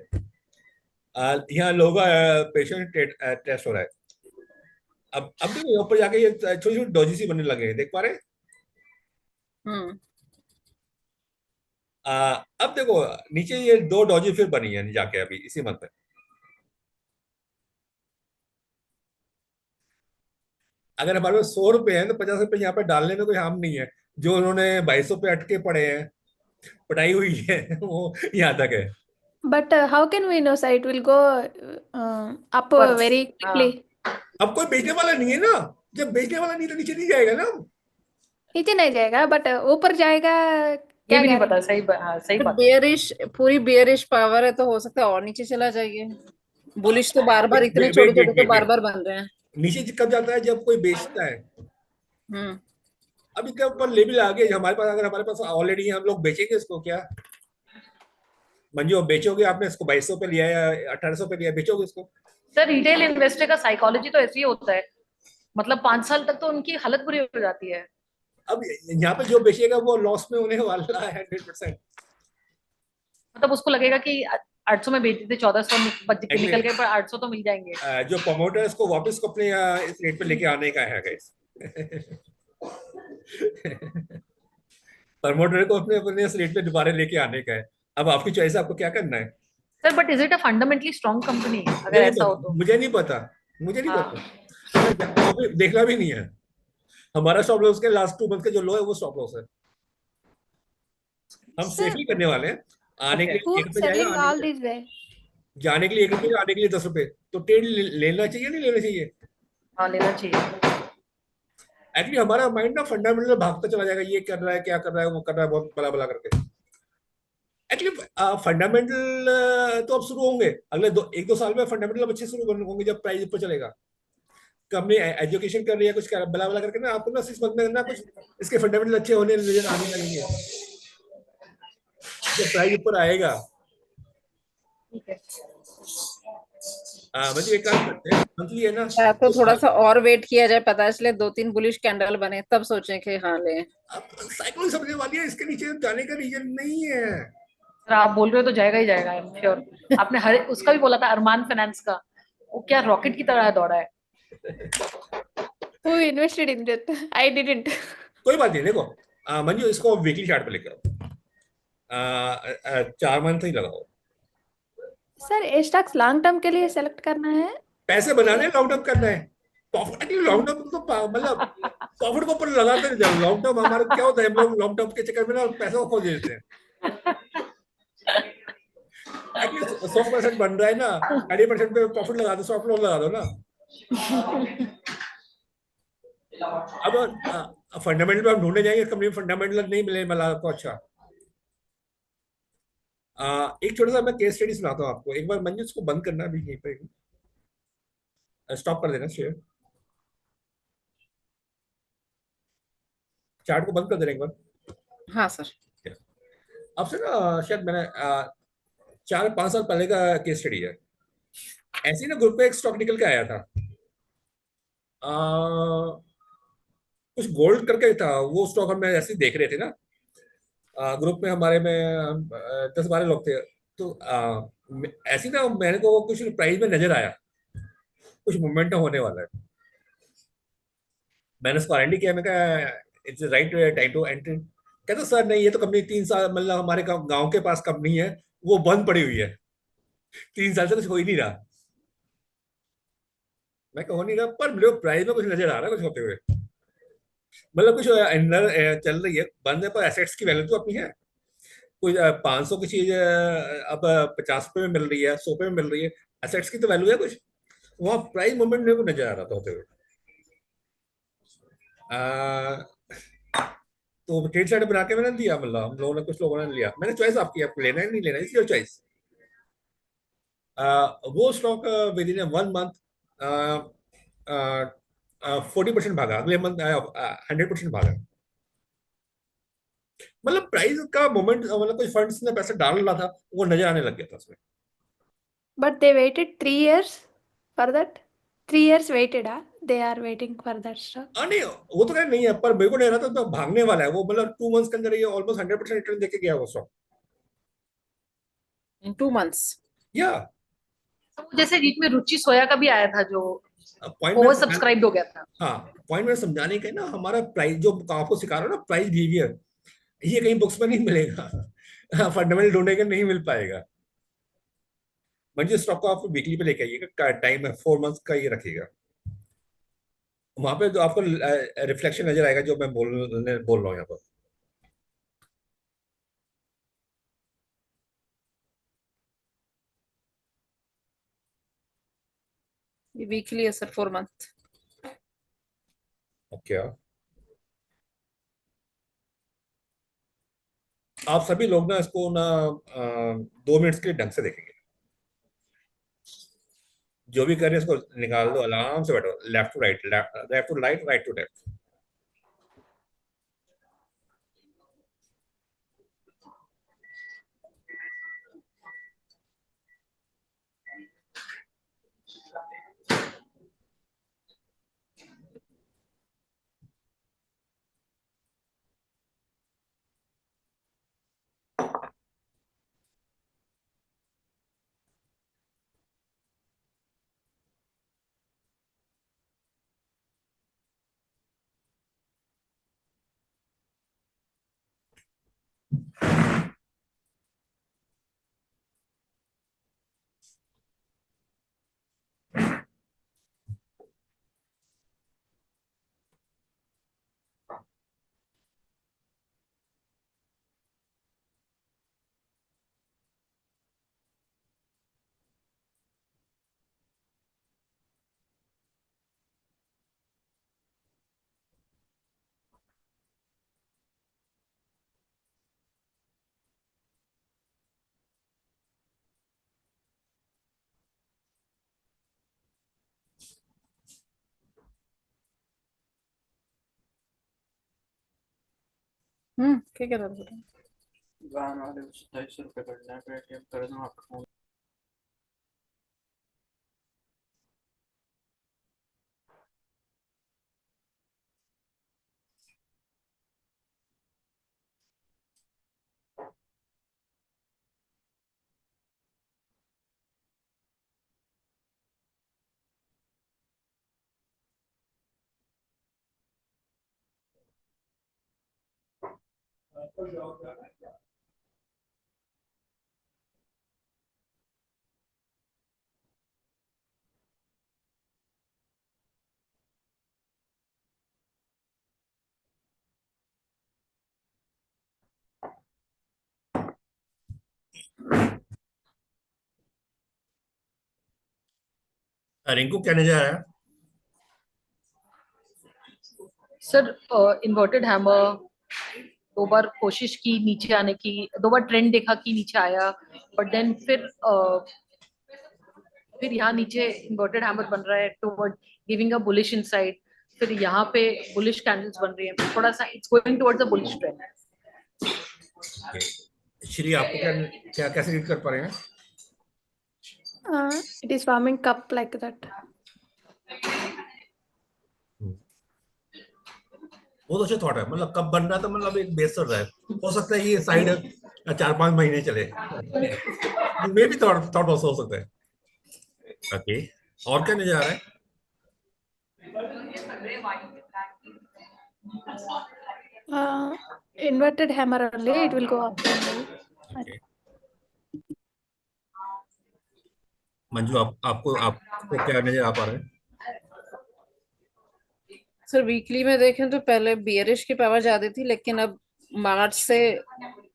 यहाँ लोगों का पेशेंट टेस्ट हो रहा है। अब देखो ऊपर जाके ये छोटी छोटी डॉजी सी बनने लगे हैं, देख पा रहे हैं? हम्म। अब देखो नीचे ये दो डॉजी फिर बनी है जाके अभी इसी मंथ में। अगर हमारे पास 100 रुपए हैं तो 50 रुपए यहाँ पे डालने में कोई हार्म नहीं है। जो उन्होंने 2200 पे अटके पड़े हैं, पढ़ाई हुई है, वो यहाँ तक है। But how can we know, sir? It will go up Works. very quickly. अब कोई बेचने वाला नहीं है ना, जब बेचने वाला नहीं तो नीचे नहीं जाएगा ना। नीचे नहीं जाएगा बट ऊपर जाएगा, ये क्या भी नहीं पता, गारंटी? हाँ, सही बात है। बेयरिश, पूरी बेयरिश पावर है तो हो सकता है और नीचे चला जाइए। बुलिश तो बार बार इतने वेट छोटे वेट छोटे वेट तो वेट बार वेट, बार बन रहे हैं। नीचे कब जाता है जब कोई बेचता है। हम्म। अब इसके ऊपर लेवल आ गया हमारे पास, अगर हमारे पास ऑलरेडी हम लोग बेचेंगे इसको क्या। मंजू अब बेचोगे, आपने इसको 2200 पे लिया या 1800 पे लिया, बेचोगे इसको। सर रिटेल इन्वेस्टर का साइकोलॉजी तो ऐसे ही होता है, मतलब 5 साल तक तो उनकी हालत बुरी हो जाती है। अब यहाँ पे जो बेचेगा वो लॉस में होने वाला है 100%। मतलब उसको लगेगा कि 800 में बेचते थे, 1400 निकल गए, पर 800 तो मिल जाएंगे। जो प्रमोटर इसको वापस को अपने इस रेट पे लेके आने का है गाइस। प्रमोटर को अपने अपने इस रेट पे दोबारा लेके आने का है। अब आपकी चॉइस है, आपको क्या करना है। Sir but is it a fundamentally strong company अगर मुझे नहीं ऐसा हो पता, तो? मुझे नहीं पता, मुझे नहीं पता। हाँ। अभी देखना भी नहीं है। हमारा स्टॉप लॉस के लास्ट 2 मंथ के जो लो है वो स्टॉप लॉस है। हम सर सेफली करने वाले हैं। आने के ओके। लिए who 1 रुपए जाएगा, selling आने के all लिए this way? जाने के लिए 1 रुपए, आने के लिए 10 रुपए। तो ट्रेड लेना चाहिए नहीं लेना चाहिए। हाँ, लेना चाहिए। एक्चुअली हमारा माइंड ना फंडामेंटल भागता चला जाएगा, ये कर रहा है, क्या कर रहा है, वो कर रहा है, बहुत बला बला करके। एक्चुअली फंडामेंटल तो अब शुरू होंगे अगले 1-2 साल में। फंडामेंटल अब अच्छे शुरू होंगे जब प्राइस ऊपर चलेगा। कंपनी एजुकेशन कर रही है कुछ बला बला करके ना, आपको ना 6 मंथ में ना कुछ इसके फंडामेंटल अच्छे होने नजर आने लगेंगे जब प्राइस ऊपर आएगा। ठीक है। मतलब एक काम करते हैं, मंथली है ना। या तो थोड़ा सा और वेट किया जाए, पता चले 2-3 बुलिश कैंडल बने तब सोचें कि हाँ लें। अब साइकिल समझने वाली है, इसके नीचे जाने का रीजन नहीं है। सर आप बोल रहे हो तो जाएगा ही जाएगा, आई एम श्योर। आपने हर उसका भी बोला था, अरमान फाइनेंस का, वो क्या रॉकेट की तरह दौड़ा है। Who invested in that? I didn't. कोई बात नहीं, देखो मंजू इसको वीकली चार्ट पे लेकर आओ। 4 मंथ ही लगाओ। सर ये स्टॉक्स लॉन्ग टर्म के लिए सेलेक्ट करना है? पैसे बनाने, लॉन्ग टर्म करना है। प्रॉफिट लॉन्ग टर्म तो मतलब प्रॉफिट को ऊपर लगाते नहीं जाओ। लॉन्ग टर्म हमारा क्या होता है, हम लोग लॉन्ग टर्म के चक्कर में ना पैसा को खो देते हैं। एटलीस्ट 100% बन रहा है ना, 30% पे प्रॉफिट लगा दो, स्टॉप लॉस लगा दो ना। अब फंडामेंटल पे हम ढूंढने जाएंगे, कंपनी में फंडामेंटल नहीं मिले मला तो अच्छा। एक छोटा सा मैं केस स्टडी सुनाता हूँ आपको। एक बार मंजू इसको बंद करना भी यहीं पे, स्टॉप कर देना शेयर, चार्ट को बंद कर देना एक बार। हाँ सर। अब से ना शायद मैंने 4-5 साल पहले का केस स्टडी है। ऐसे ही ना ग्रुप पे एक स्टॉक निकल के आया था, कुछ गोल्ड करके था वो स्टॉक। हम ऐसे ही देख रहे थे ना, ग्रुप में हमारे में 10-12 लोग थे। तो ऐसे ही ना मैंने को कुछ प्राइस में नजर आया, कुछ मोमेंटम होने वाला है। मैंने उसको आरएनडी किया, मैं कहा it's right time to entry. कहते सर नहीं, ये तो कंपनी 3 साल मतलब हमारे गांव के पास कंपनी है, वो बंद पड़ी हुई है, 3 साल से कुछ हो ही नहीं रहा। मैं कहा हो नहीं रहा, पर मेरे प्राइस में कुछ नजर आ रहा है कुछ होते हुए। मतलब कुछ अंदर चल रही है, बंद है, पर एसेट्स की वैल्यू तो अपनी है। कोई 500 की चीज अब 50 रुपए में मिल रही है, 100 रुपए में मिल रही है। एसेट्स की तो वैल्यू है कुछ। वहाँ प्राइस मूवमेंट मेरे को नजर आ रहा था होते हुए। अ, तो ट्रेड साइड बना के मैंने दिया, मतलब हम लोगों ने, कुछ लोगों ने लिया। मैंने चॉइस आपकी, आपको लेना है नहीं लेना, इट्स योर चॉइस। वो स्टॉक विद इन 1 मंथ 40% भागा, अगले मंथ 100% भागा। मतलब प्राइस का मोमेंट, मतलब कोई फंड्स ने पैसा डाल रहा था, वो नजर आने लग गया था उसमें। But they waited 3 years for that. 3 years waited, ah? They are waiting for that stock. नहीं वो तो क्या नहीं है, पर मेरे को नहीं रहा था तो भागने वाला है वो। मतलब 2 मंथ्स के अंदर ये ऑलमोस्ट 100% रिटर्न देके गया वो स्टॉक। इन 2 मंथ्स। या तो जैसे बीच में रुचि सोया का भी आया था जो पॉइंट में ओवर सब्सक्राइब हो गया था। हाँ, पॉइंट में समझाने का है ना, हमारा प्राइस जो आपको सिखा रहा हूँ ना, प्राइस बिहेवियर, ये कहीं बुक्स में नहीं मिलेगा। फंडामेंटल ढूंढेगा नहीं मिल पाएगा। म्हणजे स्टॉक को आप वीकली पे लेके आइएगा, टाइम है 4 मंथ्स का ये रखिएगा। वहां पे तो आपको रिफ्लेक्शन नजर आएगा जो मैं बोल रहा हूँ यहाँ पर। ये वीकली है सर, 4 मंथ। ओके, आप सभी लोग ना इसको ना 2 मिनट्स के लिए ढंग से देखेंगे। जो भी कर रहे हैं इसको निकाल दो, आराम से बैठो, left to right, left to right, right to left. क्या कह रहा था? गान वाले 250 रुपये करना है, पेटीएम कर दूँ आपका फोन। रिंकू क्या नजर आया? सर इन्वर्टेड हैमर, 2 बार कोशिश की नीचे आने की, 2 बार ट्रेंड देखा कि नीचे आया, बट देन फिर यहाँ नीचे इन्वर्टेड हैमर बन रहा है toward giving a bullish inside, फिर यहाँ पे बुलिश कैंडल्स बन रही है, थोड़ा सा it's going towards a bullish trend. Shri, आपको क्या क्या कैसे रीड कर पा रहे हैं? It is forming cup like that. बहुत अच्छा थॉट है, मतलब कब बन रहा है, तो मतलब एक बेस चल रहा है, हो सकता है ये साइड 4-5 महीने चले, मे भी थॉट थॉट हो सकता है। ओके, और क्या नजर आ रहा है? Inverted hammer only, it will go up and down. Okay. Manju, आपको क्या नजर आ पा रहा है? सर वीकली में देखें तो पहले बियरिश की पावर ज्यादा थी, लेकिन अब मार्च से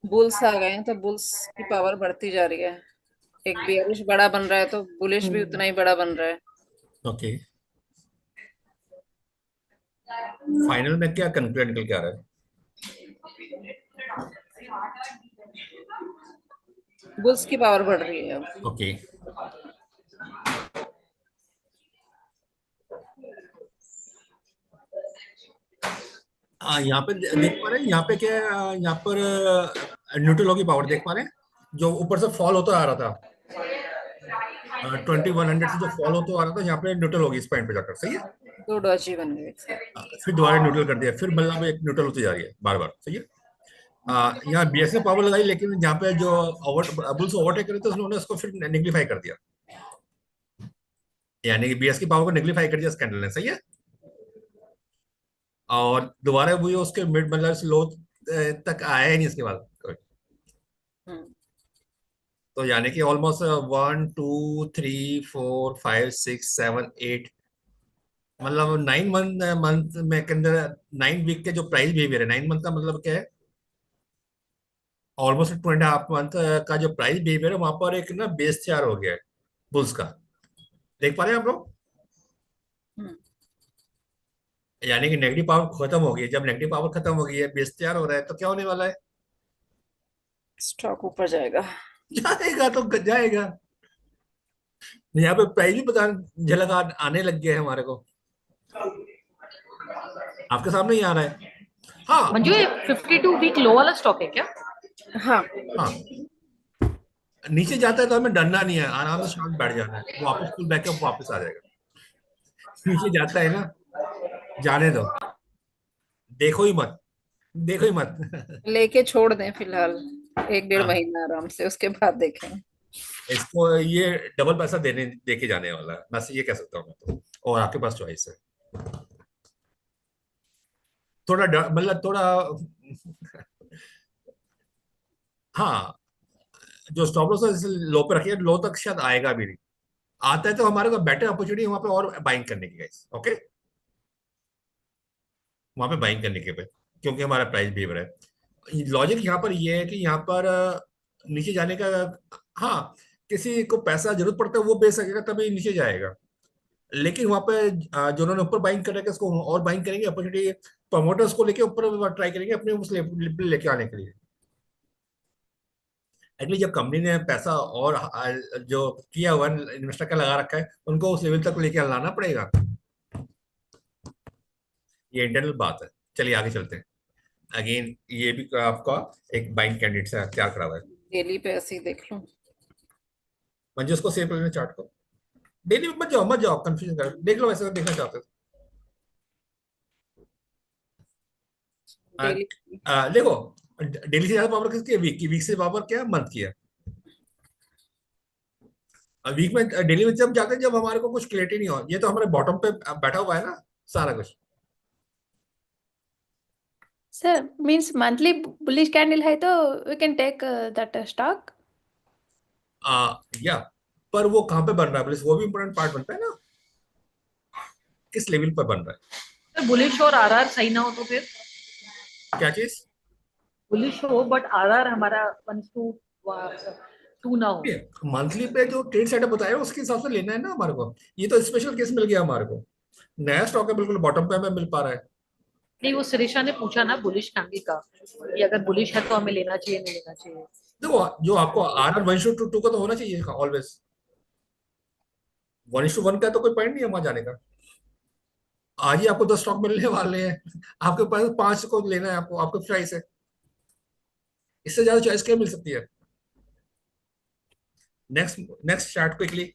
बुल्स आ गए हैं, तो बुल्स की पावर बढ़ती जा रही है। एक बियरिश बड़ा बन रहा है तो बुलिश भी उतना ही बड़ा बन रहा है। ओके, फाइनल में क्या कंक्लूजन निकल के आ रहा है? बुल्स की पावर बढ़ रही है अब। ओके, यहाँ पे देख पा रहे हैं, यहाँ पे क्या यहाँ पर न्यूट्रल की पावर देख पा रहे हैं, जो ऊपर से फॉल होता आ रहा था 2100 से जो फॉल होता आ रहा था, यहाँ पे न्यूट्रल होगी इस पॉइंट पे जाकर, सही है? 2 डॉजी बन गए एक साथ। फिर दोबारा न्यूट्रल कर दिया, फिर मतलब एक न्यूट्रल होती जा रही है बार बार, सही है? यहाँ बीएस ने पावर लगाई, लेकिन यहाँ पे जो बुल्स ओवरटेक करे थे उन्होंने उसको फिर नेग्लिफाई कर दिया, यानी कि बीएस की पावर को नेग्लिफाई कर दिया स्कैंडल ने, सही है? और दोबारा वो उसके मिड मतलब लो तक आया ही नहीं इसके बाद। तो यानी कि ऑलमोस्ट 1 2 3 4 5 6 7 8, मतलब 9 मंथ में के अंदर 9 वीक के जो प्राइस बिहेवियर है, 9 मंथ का मतलब क्या है, ऑलमोस्ट 2.5 मंथ का जो प्राइस बिहेवियर है, वहां पर एक ना बेस तैयार हो गया है बुल्स का, देख पा रहे हैं आप लोग? यानी कि नेगेटिव पावर खत्म हो गई है। जब नेगेटिव पावर खत्म हो गई है, बेस तैयार हो रहा है, तो क्या होने वाला है? स्टॉक ऊपर जाएगा। जाएगा तो जाएगा। यहाँ पे प्राइस भी पता झलक आने लग गया है हमारे को। आपके सामने ही आ रहा है। हाँ मंजू, ये 52 वीक लो वाला स्टॉक है क्या? हाँ, हाँ, नीचे जाता है तो हमें डरना नहीं है, आराम से शांत बैठ जाना है, वापस फुल बैकअप वापस आ जाएगा। नीचे जाता है ना, जाने दो, देखो ही मत, देखो ही मत। लेके छोड़ दें फिलहाल 1-1.5 हाँ, महीना आराम से, उसके बाद देखें। इसको ये डबल पैसा देने देके जाने वाला है, बस ये कह सकता हूँ मैं तो। और आपके पास चॉइस है। थोड़ा मतलब थोड़ा, हाँ, जो स्टॉप लॉस है इसे लो पे रखिए, लो तक शायद आएगा भी नहीं। आता है तो हमारे को बेटर अपॉर्चुनिटी वहां पे और बाइंग करने की, गाइस, ओके, वहां पे बाइंग करने के पे, क्योंकि हमारा प्राइस बिहेवियर है। लॉजिक यहाँ पर ये है कि यहाँ पर नीचे जाने का, हाँ, किसी को पैसा जरूरत पड़ता है वो बेच सकेगा तभी नीचे जाएगा। लेकिन वहां पे जो उन्होंने ऊपर बाइंग कर रखा है उसको और बाइंग करेंगे, अपॉर्चुनिटी प्रमोटर्स को लेके ऊपर ट्राई करेंगे अपने उस लेवल लेके आने के लिए। एक्चुअली जब कंपनी ने पैसा और जो किया हुआ इन्वेस्टर का लगा रखा है, उनको उस लेवल तक लेके लाना पड़ेगा। ये इंटरनल बात है। चलिए आगे चलते हैं। अगेन ये भी आपका एक बाइंग कैंडिडेट से तैयार करा हुआ है। डेली पे ऐसे ही देख लूं। मुझे उसको सेव कर लेना चार्ट को। डेली में मत जाओ कंफ्यूजन कर, देख लो ऐसे देखना चाहते हो। डेली। देखो, डेली से ज्यादा पावर किसकी है? वीक की। वीक से पावर क्या है? मंथ की है। वीक में, डेली में जब जाते हैं जब हमारे को कुछ क्लियरिटी नहीं हो, ये तो हमारे बॉटम पे बैठा हुआ है ना सारा कुछ। Sir, means monthly bullish candle है तो we can take that stock. या, पर वो कहाँ पे बन रहा है प्लीज, वो भी इंपॉर्टेंट पार्ट बनता है ना, किस लेवल पर बन रहा तो बुलिश और आरआर सही ना हो तो फिर? है, क्या चीज? बुलिश हो बट आरआर हमारा 1:2 ना हो। मंथली पे जो ट्रेड सेटअप बताया उसके हिसाब से लेना है ना हमारे को। ये तो स्पेशल केस मिल गया हमारे को, नया स्टॉक है, बिल्कुल बॉटम पे हमें मिल पा रहा है। नहीं, वो शिरीषा ने पूछा ना बुलिश कैंडल का, कि अगर बुलिश है तो हमें लेना चाहिए नहीं लेना चाहिए। देखो, जो आपको आर आर 1:2 का तो होना चाहिए ऑलवेज। 1:1 का तो कोई पॉइंट नहीं है वहां जाने का। आज ही आपको 10 स्टॉक मिलने वाले हैं, आपके पास 5 को लेना है आपको, आपके प्राइस है, इससे ज्यादा चॉइस क्या मिल सकती है? नेक्स्ट, नेक्स्ट चार्ट क्विकली,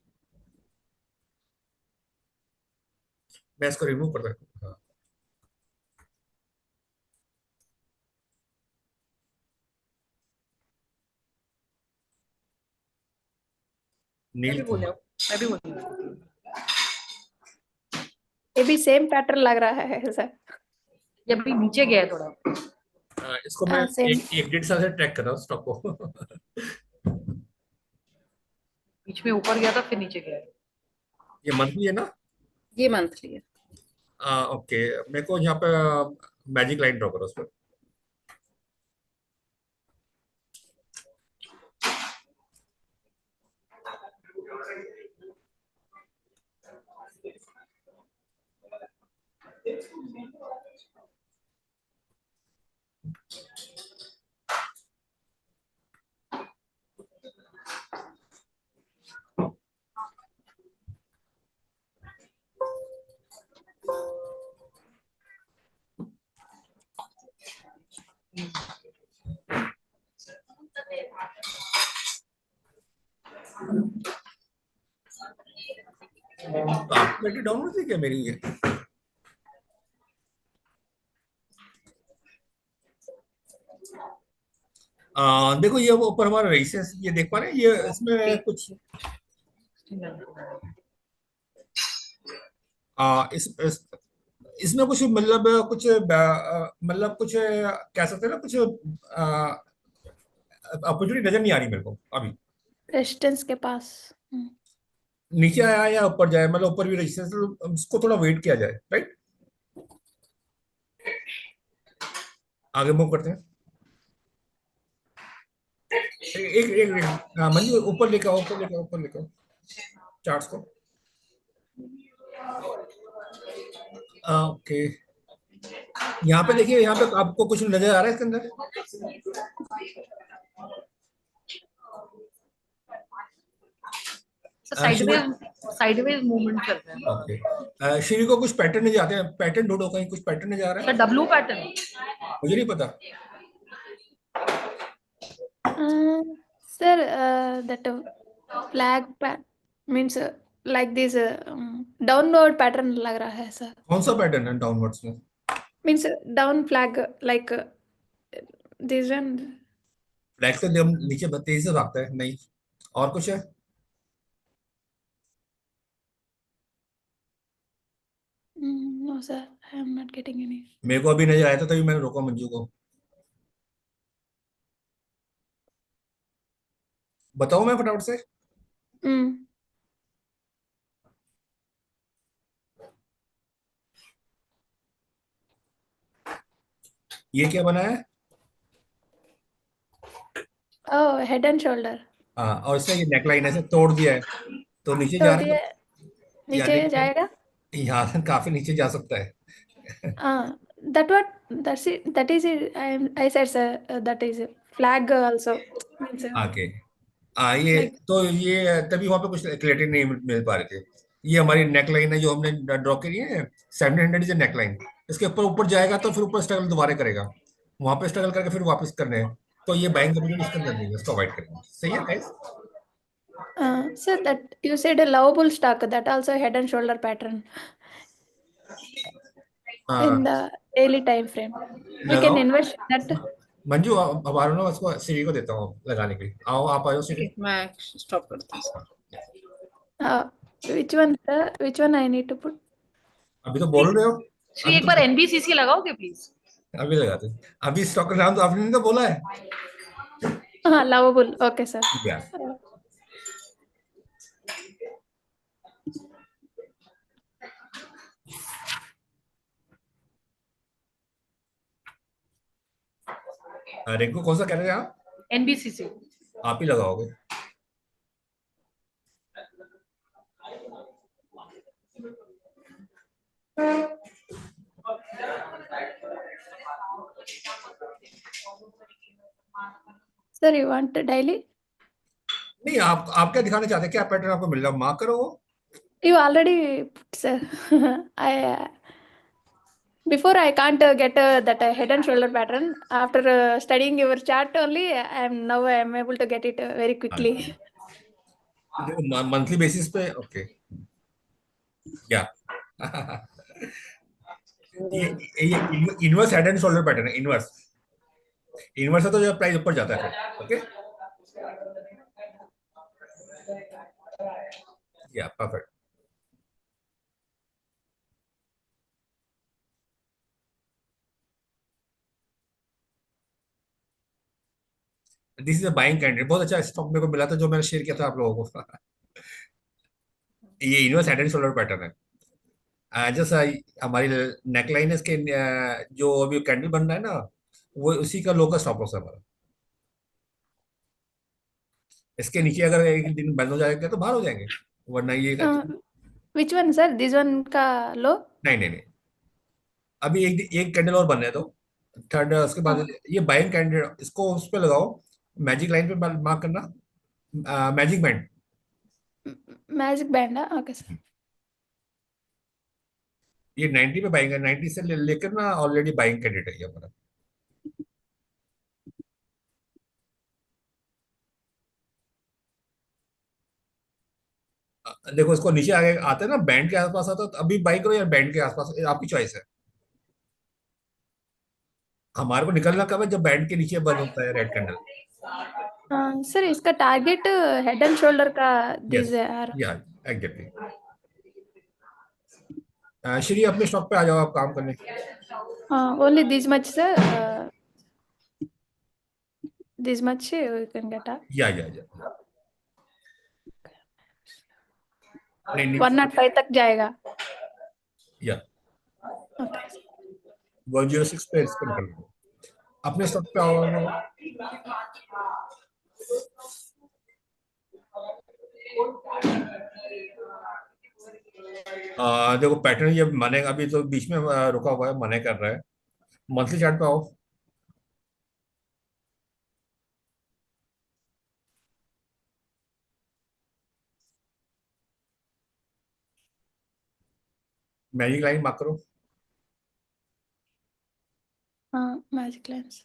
मैं इसको रिमूव कर सकता हूँ। मैं नील भी बोले, मैं भी बोली। ये भी सेम पैटर्न लग रहा है सर। ये अभी नीचे गया है थोड़ा। इसको मैं हाँ सेम। एक 1.5 साल से ट्रैक कर रहा हूँ स्टॉक को। बीच में ऊपर गया था फिर नीचे गया है। ये मंथली है ना? ये मंथली है। ओके, मेरे को यहाँ पे मैजिक लाइन ड्रॉ करो उस पर। तो आपकी बैटरी डाउन होती है क्या मेरी? ये देखो, ये वो ऊपर हमारा रेजिस्टेंस ये देख पा रहे हैं, ये इसमें कुछ इसमें कुछ मतलब कुछ मतलब कुछ कह सकते हैं ना, कुछ अपॉर्चुनिटी नजर नहीं आ रही मेरे को अभी। रेजिस्टेंस के पास। नीचे आया या ऊपर जाए, मतलब ऊपर भी रेजिस्टेंस, उसको थोड़ा वेट किया जाए, राइट? आगे मूव करते हैं। एक एक, एक मंजू ऊपर लेकर आओ, ऊपर लेकर आओ, ऊपर लेकर आओ चार्ट्स को। ओके, यहाँ पे देखिए, यहाँ पे आपको कुछ नजर आ रहा है इसके अंदर? So श्री, sideways movement करते हैं. ओके, श्री को कुछ पैटर्न नजर आते हैं, पैटर्न ढूंढो, कहीं कुछ पैटर्न नजर आ रहा So है? W pattern. मुझे नहीं पता। Sir, that flag means like this downward pattern लग रहा है sir. कौन सा पैटर्न है डाउनवर्ड्स में? Means down flag like this one. Flag से हम नीचे तेजी से भागता है, नहीं? और कुछ है? No sir, I am not getting any. मेरे को अभी नजर आया था तभी मैंने रोका मंजू को। बताओ मैं फटाफट से। Mm. ये क्या बना है? Oh, head and shoulder. हाँ, और इसका ये नेकलाइन ऐसे तोड़ दिया है, तो नीचे जा तो रहा ये है, यानी नीचे जाएगा. यहाँ काफी नीचे जा सकता है। That is it. I said sir, that is flag also. Means, आके ये like तो ये तभी वहां पे कुछ क्लैरिटी नहीं मिल पा रहे थे। ये हमारी नेकलाइन है जो हमने ड्रॉ करी है, 700 इज नेकलाइन। इसके ऊपर ऊपर जाएगा तो फिर ऊपर स्ट्रगल दोबारा करेगा, वहां पे स्ट्रगल करके फिर वापस करने हैं, तो ये बाइंग कम्युनिटी इसके अंदर नहीं है, इसको अवॉइड करेंगे। सही है guys? sir, that you said a lovable stock, that also head and shoulder pattern in the daily time frame. We can लगाओ invest that. मंजू, हमारा ना उसको सीढ़ी को देता हूँ लगाने के लिए। आओ, आप आओ सीढ़ी। मैं स्टॉप करती हूँ। Which one, sir? Which one I need to put? अभी तो बोल रहे हो। श्री एक बार NBCC लगाओगे प्लीज. अभी लगाते हैं। अभी स्टॉक का नाम तो आपने नहीं तो बोला है। Lovable. Okay, sir. Yeah. Rinku कौन सा कह रहे हैं आप? NBCC. आप ही लगाओगे? Sir, you want daily? नहीं, आप क्या दिखाना चाहते हैं? क्या पैटर्न आपको मिल रहा है? मार्क करो वो। You already put, sir. Before I can't get that head and shoulder pattern. After studying your chart only, I am able to get it very quickly. देखो मंथली बेसिस पे, ओके क्या ये inverse head and shoulder pattern है। इनवर्स इनवर्स है तो जो प्राइस ऊपर जाता है फिर। ओके, या perfect. This is a buying candidate. बहुत अच्छा स्टॉक मेरे को मिला था जो मैंने शेयर किया था आप लोगों को। ये inverse head and shoulder pattern है। जैसा हमारी नेकलाइन है, इसके जो अभी कैंडल बन रहा है ना, वो उसी का लोकल स्टॉप लॉस है हमारा। इसके नीचे अगर एक दिन बंद हो जाएगा तो बाहर हो जाएंगे, वरना ये Which one, sir? This one का low? नहीं नहीं नहीं, अभी एक कैंडल और बनने दो, थर्ड उसके बाद ये बाइंग कैंडल, इसको उस पे लगाओ, मैजिक लाइन पे मार्क करना, magic band. Magic band. Okay, sir. ये 90 पे बाइंग है, 90 से लेकर ना ऑलरेडी बाइंग कैंडिडेट है ये हमारा। देखो इसको नीचे आगे आते हैं ना, बैंड के आसपास आता है तो अभी बाई करो या बैंड के आसपास, आपकी चॉइस है। हमारे को निकलना कब है? जब बैंड के नीचे बंद होता है रेड कैंडल। सर इसका टारगेट हेड एंड शोल्डर का यस, दिस आर. या एग्जैक्टली। श्री अपने स्टॉक पे आ जाओ, आप काम करने। Only this much, sir. This much we can get. या नहीं 105 तक जाएगा. या Okay. 106 पे इसको निकल लो। अपने स्टॉक पे आओ। देखो पैटर्न ये मने अभी तो बीच में रुका हुआ है, मने कर रहा है, मंथली चार्ट पे आओ। मैजिक लाइन मार्क करो। Magic lines.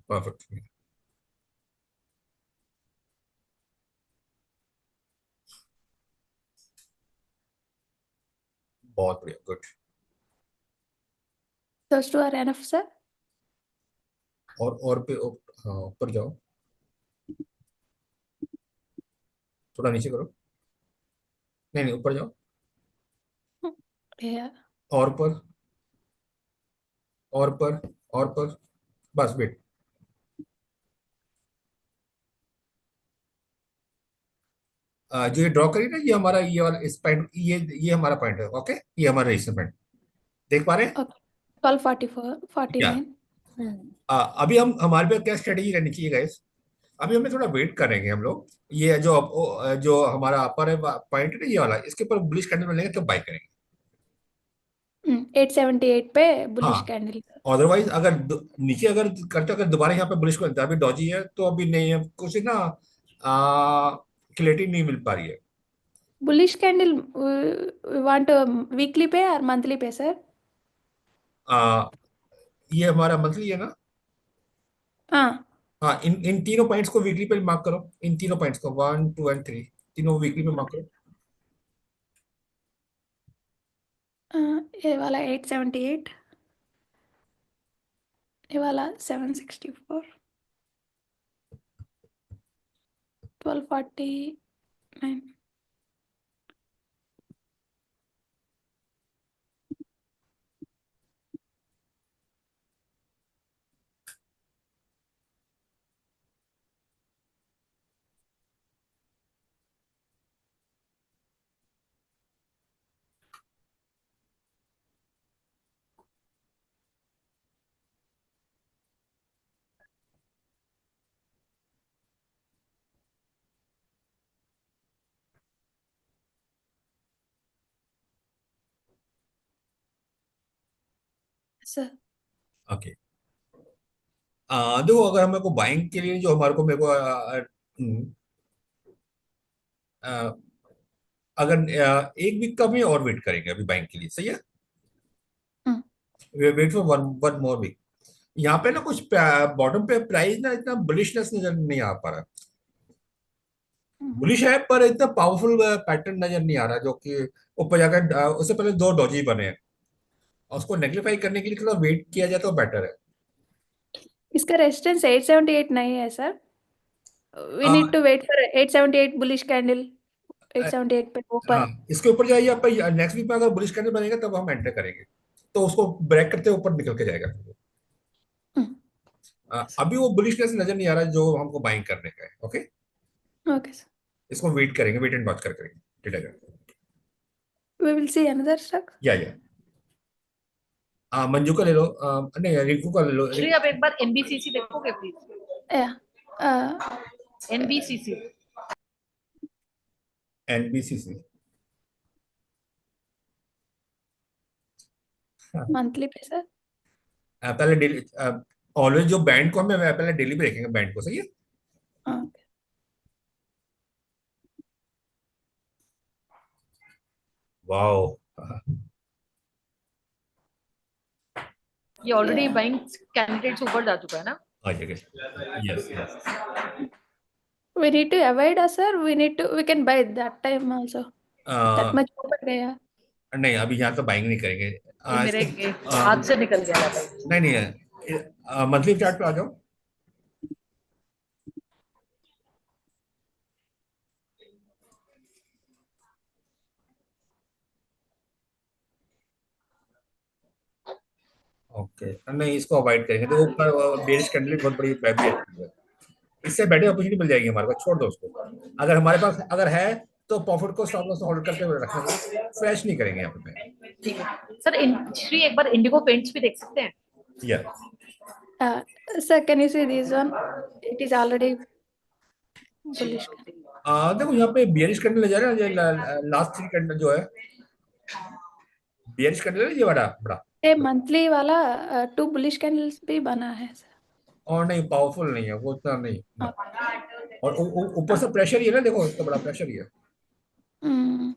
परफेक्ट। बहुत बढ़िया, good. Those two are enough, sir. और पे हाँ, ऊपर जाओ, थोड़ा नीचे करो। नहीं नहीं, ऊपर जाओ, Yeah. और पर, और पर, और पर, बस वेट। जो ये ड्रॉ करी ना, ये हमारा ये वाला इस पॉइंट, ये हमारा पॉइंट है। ओके, ये हमारा रजिस्टर पॉइंट, देख पा रहे हैं? Okay. 1244, क्या 49. अभी हम हमारे पे क्या स्ट्रेटेजी रहनी चाहिए गाइस? अभी हमें थोड़ा वेट करेंगे हम लोग। ये जो हमारा अपर है पॉइंट है ना, ये वाला, इसके ऊपर बुलिश कैंडल बनेगा तब बाय करेंगे। 878 पे बुलिश हाँ, कैंडल. अदरवाइज अगर नीचे अगर करते अगर दोबारा यहाँ पे बुलिश को अभी डॉजी है तो अभी नहीं है, कुछ ना क्लैरिटी नहीं मिल पा रही है। Bullish candle, we want a weekly pay or monthly pay, sir? ये हमारा मंथली है ना? हाँ. हाँ, इन तीनों पॉइंट्स को वीकली पे मार्क करो। इन तीनों पॉइंट्स को 1 2 एंड 3 तीनों वीकली पे मार्क करो। ये वाला 878. ये वाला 764. 1249. Sir. ओके, देखो अगर हमें को बाइंग के लिए जो हमारे को मेरे को अ, अगर 1 वीक का भी और वेट करेंगे अभी बाइंग के लिए, सही है? Hmm. Wait for one more week. यहाँ पे ना कुछ बॉटम पे प्राइस ना इतना बुलिशनेस नजर नहीं आ पा रहा। बुलिश है पर इतना पावरफुल पैटर्न नजर नहीं आ रहा, जो कि ऊपर जाकर उससे पहले दो डॉजी बने हैं, और उसको नेगलिफाई करने के लिए थोड़ा वेट किया जाए तो बेटर है। इसका रेजिस्टेंस 878 नहीं है, sir. We uh, need to wait for 878 bullish candle. 878 पे हाँ, ऊपर. इसके ऊपर जाइए आप। नेक्स्ट वीक में अगर बुलिश कैंडल बनेगा तब हम एंटर करेंगे, तो उसको ब्रेक करते हुए ऊपर निकल के जाएगा। अभी वो बुलिशनेस नजर नहीं आ रहा जो हमको बाइंग करने का है। Okay, Okay, sir. इसको वेट करेंगे, वेट एंड वॉच कर करेंगे, ठीक है? We will see another stock. या मंजू का ले लो, नहीं रिंकू का ले लो। श्री, अब एक बार एनबीसीसी देखोगे please? Yeah. NBCC NBCC Monthly pay, sir. पहले डेली, ऑलवेज जो बैंड को हमें पहले डेली पे रखेंगे, बैंड को, सही है? Okay. वाओ, ये ऑलरेडी बाइंग कैंडिडेट्स ऊपर जा चुका है ना? आ जाएगा। Yes yes. We need to avoid, sir. We can buy that time also. That much ऊपर गया. नहीं, अभी यहाँ तो बाइंग नहीं करेंगे। ये मेरे इसको हाथ से निकल गया था। नहीं नहीं, मंथली चार्ट पे आ जाओ। ओके, नहीं इसको अवॉइड करेंगे तो ऊपर बेरिश कैंडल बहुत बड़ी है। इससे बेटर अपॉर्चुनिटी मिल जाएगी हमारे पास, छोड़ दो उसको। अगर हमारे पास अगर है तो प्रॉफिट को स्टॉप लॉस होल्ड करके हुए रखेंगे, फ्रेश नहीं करेंगे यहाँ पे। ठीक है सर। श्री, एक बार इंडिगो पेंट्स भी देख सकते हैं? या Sir, can you see this one? It is already bullish. देखो यहाँ पे बियरिश कैंडल नजर है, लास्ट 3 कैंडल जो है बियरिश कैंडल है, ये बड़ा बड़ा ये मंथली वाला 2 bullish candles भी बना है सर। और नहीं, पावरफुल नहीं है वो उतना नहीं ना। और ऊपर से प्रेशर ही है ना, देखो इतना बड़ा प्रेशर ही है। हम्म,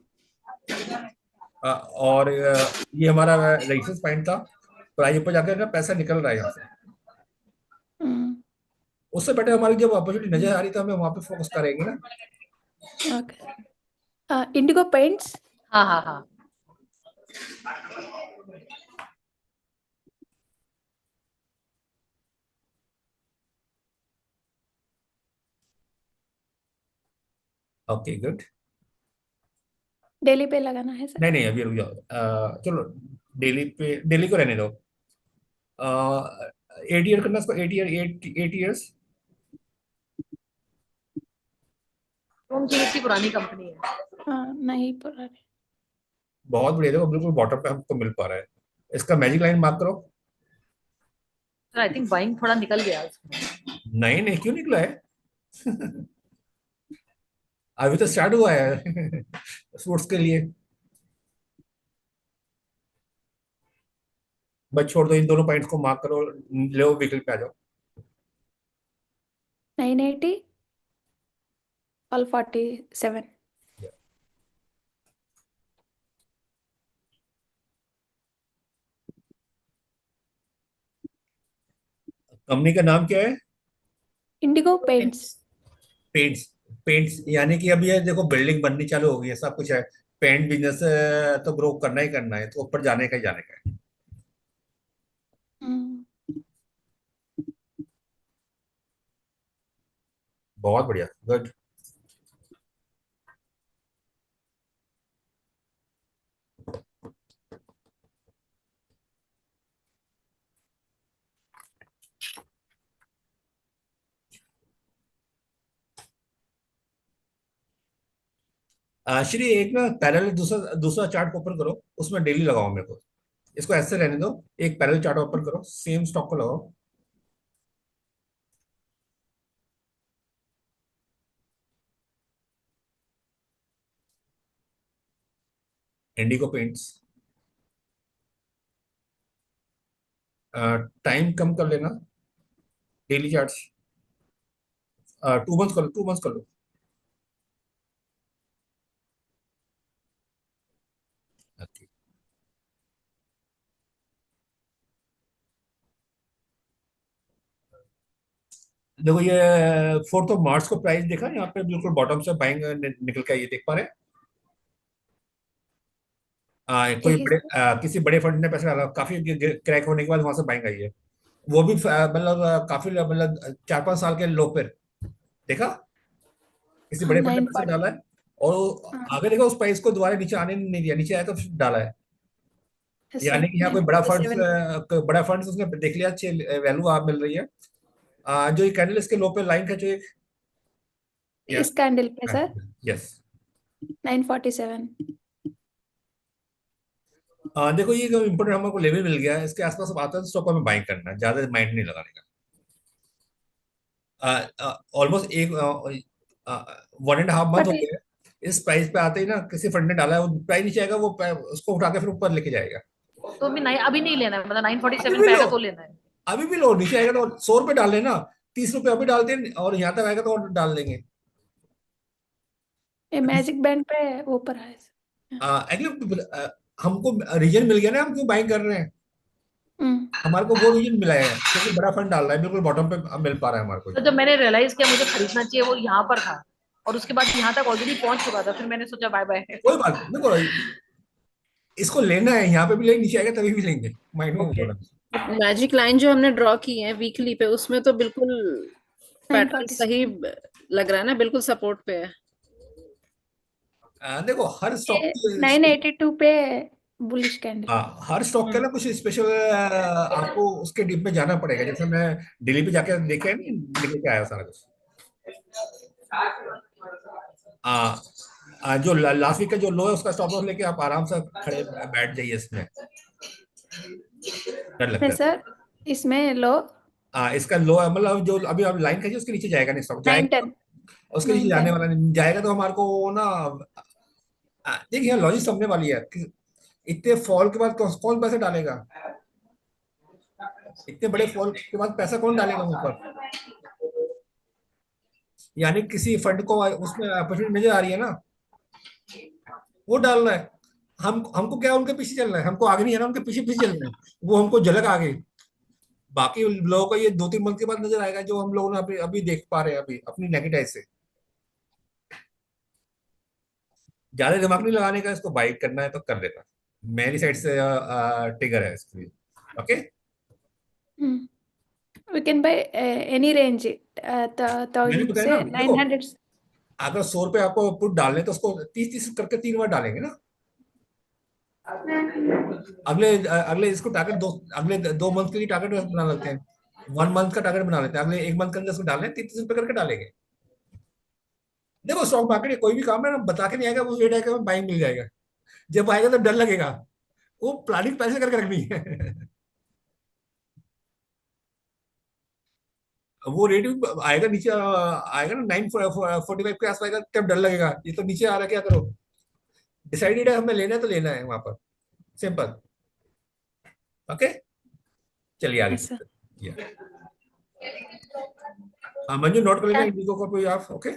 और ये हमारा रेजिस्टेंस पॉइंट था, प्राइस ऊपर जाकर ना पैसा निकल रहा है यहाँ से। हम्म, उससे बेटर हमारी जब अपॉर्चुनिटी नजर आ रही तो हमें वहां पे फोकस करेंगे ना। okay. Indigo Paints. हाँ हाँ हाँ। Okay good. डेली पे लगाना है सर। नहीं नहीं अभी रुक जाओ, चलो डेली पे, डेली को रहने दो। 8 ईयर करना, इसको 8 ईयर, 8 ईयर्स। की पुरानी कंपनी है। हाँ, नहीं पुरानी। बहुत बढ़िया, देखो बिल्कुल बॉटम पे हमको मिल पा रहा है। इसका मैजिक लाइन मार्क करो। आई थिंक बाइंग थोड़ा निकल गया उसमें। नहीं नहीं, क्यों निकला है? अभी तो स्टार्ट हुआ है स्पोर्ट्स के लिए। बस छोड़ दो, इन दोनों पॉइंट्स को मार्क करो, ले वीकली पे आ जाओ। 980 all 47. कंपनी का नाम क्या है? Indigo Paints. पेंट्स। पेंट्स यानी कि अभी ये देखो बिल्डिंग बननी चालू हो गई है, सब कुछ है। पेंट बिजनेस तो ग्रो करना ही करना है, तो ऊपर जाने का ही जाने का है। हम्म, बहुत बढ़िया, गुड। श्री एक ना पैरेलल दूसरा दूसरा चार्ट ओपन करो, उसमें डेली लगाओ मेरे को। इसको ऐसे रहने दो, एक पैरेलल चार्ट ओपन करो, सेम स्टॉक को लगाओ। Indigo paints. टाइम कम कर लेना, डेली चार्ट्स 2 मंथ्स कर लो, 2 मंथ्स कर लो। Okay. देखो ये 4 मार्च को प्राइस देखा, यहाँ पे बिल्कुल बॉटम से बाइंग निकल के ये देख पा रहे हैं। कोई यही बड़े किसी बड़े फंड ने पैसे डाला, काफी क्रैक होने के बाद वहां से बाइंग आई है। वो भी मतलब काफी मतलब 4-5 साल के लो पे देखा, किसी बड़े फंड ने पैसे 940. डाला है। और आगे देखो उस प्राइस को दोबारा नीचे आने नहीं दिया, नीचे आया तो फिर डाला है। Yes, sir. यानी कि यहाँ कोई बड़ा फंड 947. बड़ा फंड उसने देख लिया, अच्छी वैल्यू आप मिल रही है। जो ये कैंडल इसके लो पे लाइन खींचो एक। इस कैंडल पे सर यस। 947. देखो ये इम्पोर्टेंट हमको लेवल मिल गया है, इसके आसपास अब आता है तो स्टॉक में बाइंग करना है, ज्यादा माइंड नहीं लगाने का। ऑलमोस्ट एक 1.5 मंथ हो But गया है। इस प्राइस पे आते ही ना किसी फंड ने डाला है, वो प्राइस नीचे आएगा, वो उसको उठा के फिर ऊपर लेके जाएगा। तो अभी नहीं लेना है, मतलब अभी 947 भी पे आएगा लो, तो लेना है। अभी भी लो, नीचे आएगा तो 100 रुपए डाल लेना, 30 रुपए अभी डाल दें, और यहाँ तक आएगा तो और डाल देंगे। ये मैजिक बैंड पे ऊपर है सर। एक्चुअली हमको रीजन मिल गया ना, हम क्यों बाइंग कर रहे हैं। हम्म, हमारे को वो रीजन मिला है क्योंकि बड़ा फंड डाल रहा है, बिल्कुल बॉटम पे मिल पा रहा है हमारे को। तो जब मैंने रियलाइज किया मुझे खरीदना चाहिए, वो यहाँ पर था और उसके बाद यहाँ तक ऑलरेडी पहुंच चुका था, फिर मैंने सोचा बाय बाय। कोई बात नहीं, देखो इसको लेना है, यहाँ पे भी लेंगे, नीचे आएगा तभी भी लेंगे, माइंड में मत होना। मैजिक लाइन जो हमने ड्रॉ की है वीकली पे, उसमें तो बिल्कुल पैटर्न 946. सही लग रहा है ना, बिल्कुल सपोर्ट पे है। देखो हर स्टॉक ये की 982 पे बुलिश कैंडल. हर स्टॉक का ना कुछ स्पेशल आपको उसके डीप में जाना पड़ेगा। जैसे मैं दिल्ली पे जाके देखे नहीं, निकल के आया सारा कुछ। जो लास्ट वीक का जो लो है उसका स्टॉप लॉस लेके आप आराम से खड़े बैठ जाइए, इसमें डर लगता नहीं है। सर, इसमें लो इसका लो मतलब जो अभी अब लाइन खींची उसके नीचे जाएगा नहीं, स्टॉक 9, जाएगा 10, उसके नीचे 9, जाने 10. वाला नहीं जाएगा, तो हमारे को ना देखिए लॉजिक समझने वाली है कि इतने फॉल के बाद कौन पैसे डालेगा, इतने बड़े फॉल के बाद पैसा कौन डालेगा ऊपर, यानी किसी फंड को उसमें अपॉर्चुनिटी नजर आ रही है ना, वो डाल रहा है। हमको क्या उनके पीछे चलना है, हमको आगे नहीं है ना, उनके पीछे पीछे चलना है, वो हमको झलक आ गई। बाकी लोगों को ये 2-3 मंथ के बाद नजर आएगा, जो हम लोगों ने अभी अभी देख पा रहे हैं अभी अपनी नेगेटिव से। ज्यादा दिमाग नहीं लगाने का, इसको बाइक करना है तो कर लेना, मेरी साइड से टिगर है इसके लिए। Okay, Hmm. We can buy any range, मैंने 1000 बताया से ना, देखो 900. अगर 100 रुपए आपको पुट डालने तो उसको 30-30 करके 3 बार डालेंगे ना। अगले इसको टारगेट अगले 2 मंथ के लिए टारगेट बना लेते हैं, 1 मंथ का टारगेट बना लेते हैं, अगले 1 मंथ के अंदर इसको डालें, 30-30 रुपए करके डालेंगे। देखो स्टॉक मार्केट कोई भी काम है ना, बता के नहीं आएगा, वो रेट आएगा बाइंग मिल जाएगा, जब आएगा तो डर लगेगा, वो प्लानिंग पैसे करके रखनी है। वो रेट भी आएगा नीचे, आएगा ना 9:45 के आसपास आएगा, तब डर लगेगा ये तो नीचे आ रहा है, क्या करो। डिसाइडेड है हमें लेना है तो लेना है वहां पर, सिंपल। ओके, चलिए आगे Yes, sir. चलते हैं। मंजू नोट कर लेना Can, इंडिगो का कोई आप। ओके,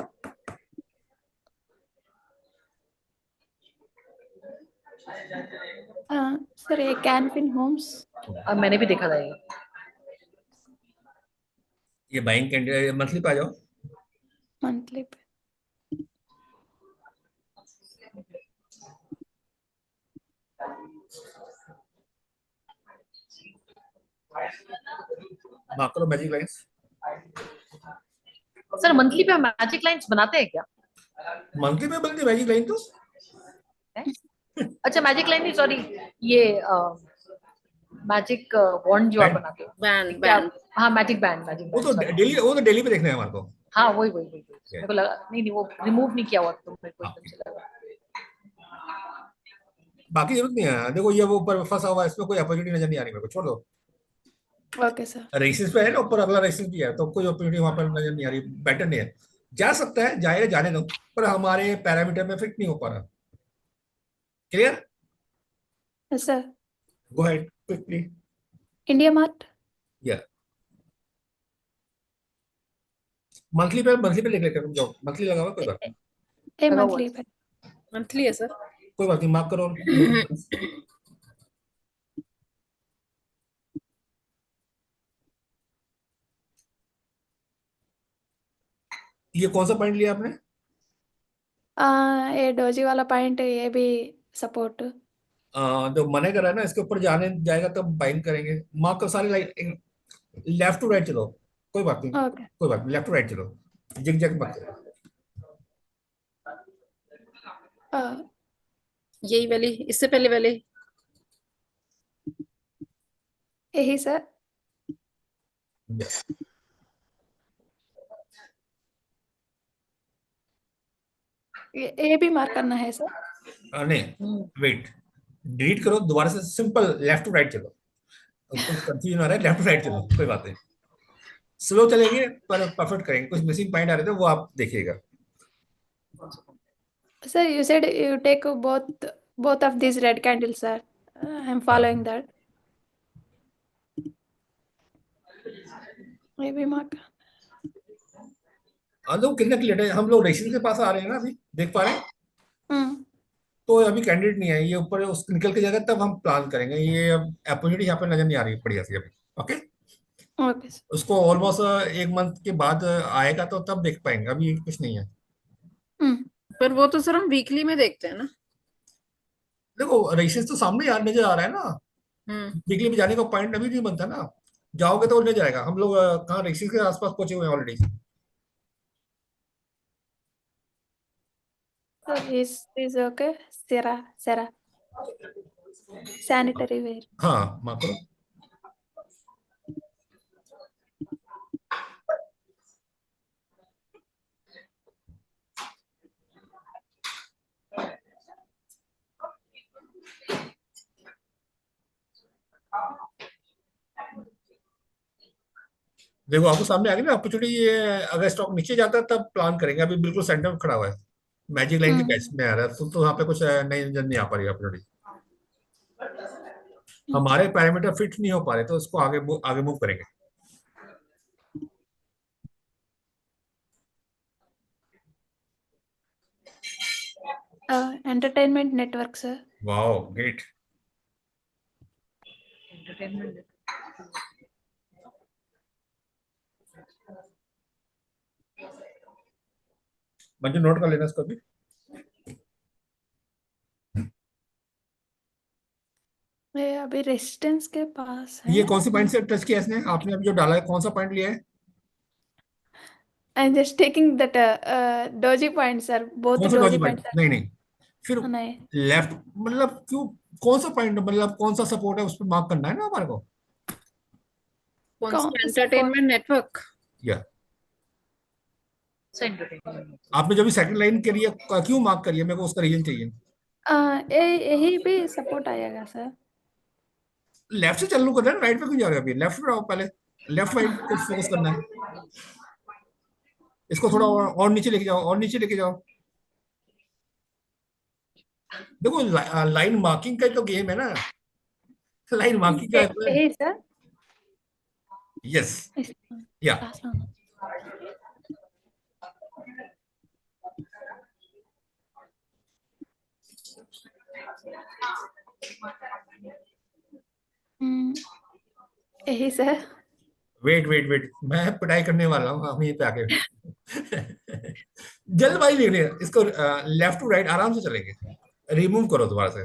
sir, ये Canfin Homes अब मैंने भी देखा था ये। ये बाइंग कैंडिडेट मंथली पे आ जाओ। monthly. मार्क करो मैजिक लाइंस। सर मंथली पे मैजिक लाइंस बनाते हैं क्या? मंथली पे बनती मैजिक लाइन तो अच्छा मैजिक लाइन नहीं, सॉरी, ये मैजिक वॉन्ड जो आप बैंड, बनाते हो, बैंड क्या? बैंड हाँ मैजिक बैंड, मैजिक वो बैंड, तो सॉरी। डेली, वो तो डेली पे देखना है हमारे को। हाँ वही मेरे को लगा, नहीं नहीं वो रिमूव नहीं किया हुआ तो मेरे को एकदम से लगा। बाकी जरूरत नहीं है, देखो ये वो ऊपर फंसा हुआ है, इसमें कोई अपॉर्चुनिटी नजर नहीं आ रही मेरे को, छोड़ दो। Okay, sir. रेसिस पे है ना ऊपर, अगला रेसिस भी है, तो कोई अपॉर्चुनिटी वहां पर नजर नहीं आ रही, बेटर नहीं है। जा सकता है, जाएगा जाने दो, पर हमारे पैरामीटर में फिट नहीं हो पा रहा। Clear, Yes, sir. Go ahead quickly. India Mart. या मंथली पे देख लेते हैं, तुम जाओ मंथली लगा हुआ, कोई बात नहीं, A लगा हुआ monthly. है। मंथली है सर। कोई बात नहीं, मार्क करो। ये कौन सा पॉइंट लिया आपने? ये डोजी वाला पॉइंट, ये भी सपोर्ट. जो मने कर रहा है ना, इसके ऊपर जाने जाएगा तब बाइंग करेंगे। मार्क करो सारी लाइन, लेफ्ट टू राइट चलो, कोई बात नहीं, Okay. कोई बात नहीं, लेफ्ट टू राइट चलो, जिग जैग मत करो। यही वाली, इससे पहले वाली। यही सर. ये भी मार्क करना है सर. नहीं वेट, डिलीट करो दोबारा से, सिंपल लेफ्ट टू राइट चलो, कुछ कंफ्यूजन आ रहा है, लेफ्ट टू राइट चलो, कोई बात नहीं, स्लो चलेंगे पर परफेक्ट करेंगे, कुछ मिसिंग पॉइंट आ रहे थे वो आप देखिएगा। Sir, you said you take both of these red candles, sir. I'm following that. ये भी मार्क. लोग कितने क्लियर है, हम लोग रेसिस के पास आ रहे हैं ना, अभी देख पा रहे हैं, हम्म. तो अभी कैंडिडेट नहीं है, ये ऊपर उस निकल के जाएगा तब हम प्लान करेंगे, ये अपॉर्चुनिटी यहाँ पे नजर नहीं आ रही बढ़िया सी अभी। Okay, okay sir. उसको ऑलमोस्ट 1 मंथ के बाद आएगा तो तब देख पाएंगे, अभी कुछ नहीं है। हम्म. पर वो तो सर हम वीकली में देखते हैं ना। देखो रेसिस तो सामने यार नजर आ रहा है ना, हम्म। वीकली में जाने का पॉइंट अभी नहीं बनता ना, जाओगे तो नजर जाएगा। हम लोग कहाँ रेसिस के आसपास पहुंचे हुए हैं already. So is okay. Sarah. Sanitary wear. हाँ मार्क करो। देखो आपको सामने आ गई ना अपॉर्चुनिटी, ये अगर स्टॉक नीचे जाता है तब प्लान करेंगे, अभी बिल्कुल सेंटर में खड़ा हुआ है, मैजिक लाइन के हम्म। बैच में आ रहा है, तो यहाँ पे कुछ नई नजर नहीं आ पा रही अपॉर्चुनिटी, हमारे पैरामीटर फिट नहीं हो पा रहे, तो इसको आगे मूव करेंगे। Entertainment network, sir. Wow great. Entertainment. Manju note कर लेना इसको भी। ये अभी रेजिस्टेंस के पास है। ये कौन सी पॉइंट से टच किया इसने, आपने अभी जो डाला है कौन सा पॉइंट लिया है? I'm just taking that doji points, sir. Both कौन सा Doge doji point? points are नहीं नहीं, फिर नहीं। लेफ्ट, मतलब क्यों, कौन सा पॉइंट, मतलब कौन सा सपोर्ट है उस पर मार्क करना है ना हमारे को। कौन कौन सा support? Entertainment network? या It's entertainment. आपने जो भी सेकंड लाइन करी है क्यों मार्क करी है, मेरे को उसका रीजन चाहिए। यही भी सपोर्ट आएगा सर। लेफ्ट से चालू करना है, राइट पे क्यों जा रहे हो अभी, लेफ्ट पे आओ पहले, लेफ्ट राइट को फोकस करना है। इसको थोड़ा और नीचे लेके जाओ, और नीचे लेके जाओ। देखो लाइन मार्किंग का तो गेम है ना, लाइन मार्किंग का है। यही सर। यस, या यही सर। वेट वेट वेट, मैं पिटाई करने वाला हूँ, हम यहीं पे आके जल्दबाजी नहीं रही है, इसको लेफ्ट टू राइट आराम से चलेंगे, रिमूव करो दोबारा से,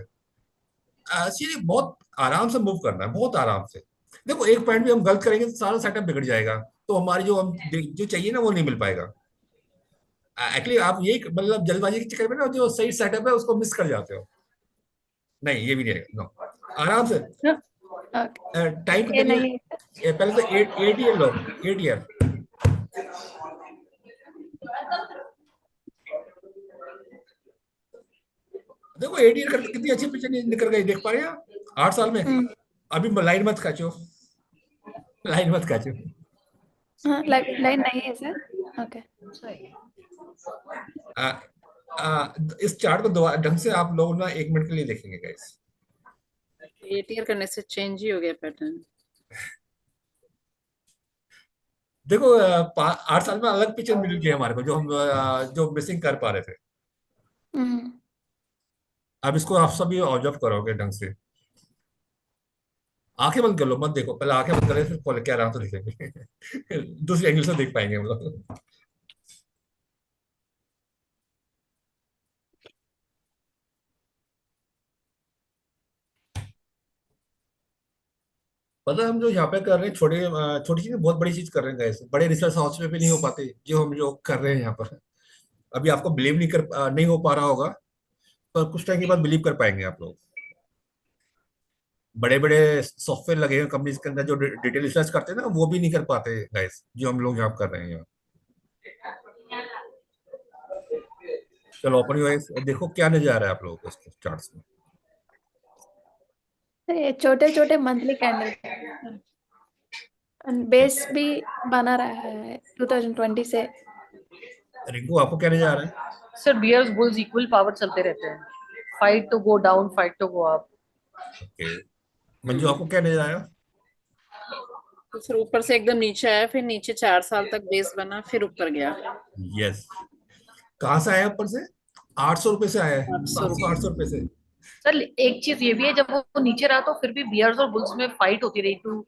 सीधे बहुत आराम से मूव करना है, बहुत आराम से। देखो एक पॉइंट भी हम गलत करेंगे तो सारा सेटअप बिगड़ जाएगा, तो हमारी जो चाहिए ना वो नहीं मिल पाएगा। एक्चुअली आप ये मतलब जल्दबाजी के चक्कर में ना जो सही सेटअप है उसको मिस कर जाते हो। नहीं ये भी नहीं, नो, आराम से टाइम ये कितना, नहीं है। पहले तो 8 ईयर लो, 8 ईयर। देखो 8 ईयर करके कितनी अच्छी पिक्चर निकल गई, देख पा रहे हैं 8 साल में। अभी लाइन मत खींचो, लाइन मत खींचो। लाइन नहीं है सर। ओके। आ, इस चार्ट को ढंग से आप लोग ना 1 मिनट के लिए देखेंगे गाइस। 8 ईयर करने से चेंज ही हो गया पैटर्न। देखो 8 साल में अलग पिक्चर मिल गई हमारे को, जो हम जो मिसिंग कर पा रहे थे। अब इसको आप सभी ऑब्जर्व करोगे ढंग से, आंखें बंद कर लो, मत देखो, पहले आंखें बंद करें फिर खोल के आराम से देखेंगे दूसरे एंगल से देख पाएंगे हम लोग। पता है हम जो यहाँ पे कर रहे हैं, छोटी चीज बहुत बड़ी चीज कर रहे हैं guys। बड़े रिसर्च हाउस में भी नहीं हो पाते जो हम लोग कर रहे हैं यहाँ पर। अभी आपको बिलीव नहीं हो पा रहा होगा, पर कुछ टाइम के बाद बिलीव कर पाएंगे आप लोग। बड़े बड़े सॉफ्टवेयर लगे हैं कंपनीज के अंदर जो डिटेल रिसर्च करते हैं ना, वो भी नहीं कर पाते गाइस, जो हम लोग यहाँ कर रहे हैं यहाँ। चलो ओपन योर आइज, देखो क्या नजर आ रहा है आप लोगों को इसके चार्ट्स में। ये छोटे छोटे मंथली कैंडल बेस भी बना रहा है 2020 से। रिंकू आपको क्या नजर आ रहा है? Sir, bears bulls equal power चलते रहते हैं. Fight to go down, fight to go up. Okay, Manju आपको क्या नजर आया? तो फिर ऊपर से एकदम नीचे आया, फिर नीचे 4 साल तक बेस बना, फिर ऊपर गया। यस, कहाँ से आया ऊपर से? 800 रुपए से आया है, 800 800 रुपए से। सर एक चीज ये भी है, जब वो नीचे रहा तो फिर भी बियर्स और बुल्स में फाइट होती रही to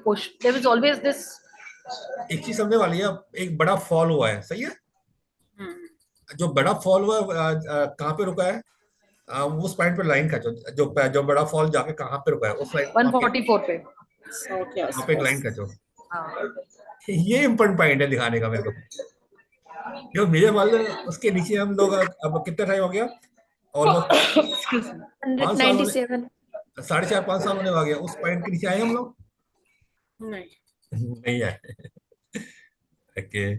push. There is always this. एक चीज समझने वाली है, एक बड़ा फॉल हुआ है, सही है। हम्म, जो बड़ा फॉल हुआ है कहाँ पे रुका है? उस पॉइंट पे लाइन खींचो, जो बड़ा फॉल जाके कहाँ पे रुका है उस लाइन, वहाँ पे 144 पे. 100 के वहाँ पे एक लाइन आसपास। खींचो। हाँ. ये इम्पोर्टेंट पॉइंट है दिखाने का मेरे को। जो मेरे वाले उसके नीचे हम लोग अब कितना टाइम हो गया, ऑलमोस्ट Excuse me. 5 साल होने, 197। 4.5 5 साल होने वाले, उस पॉइंट के नीचे आए हम लोग नहीं, नहीं आए। ओके,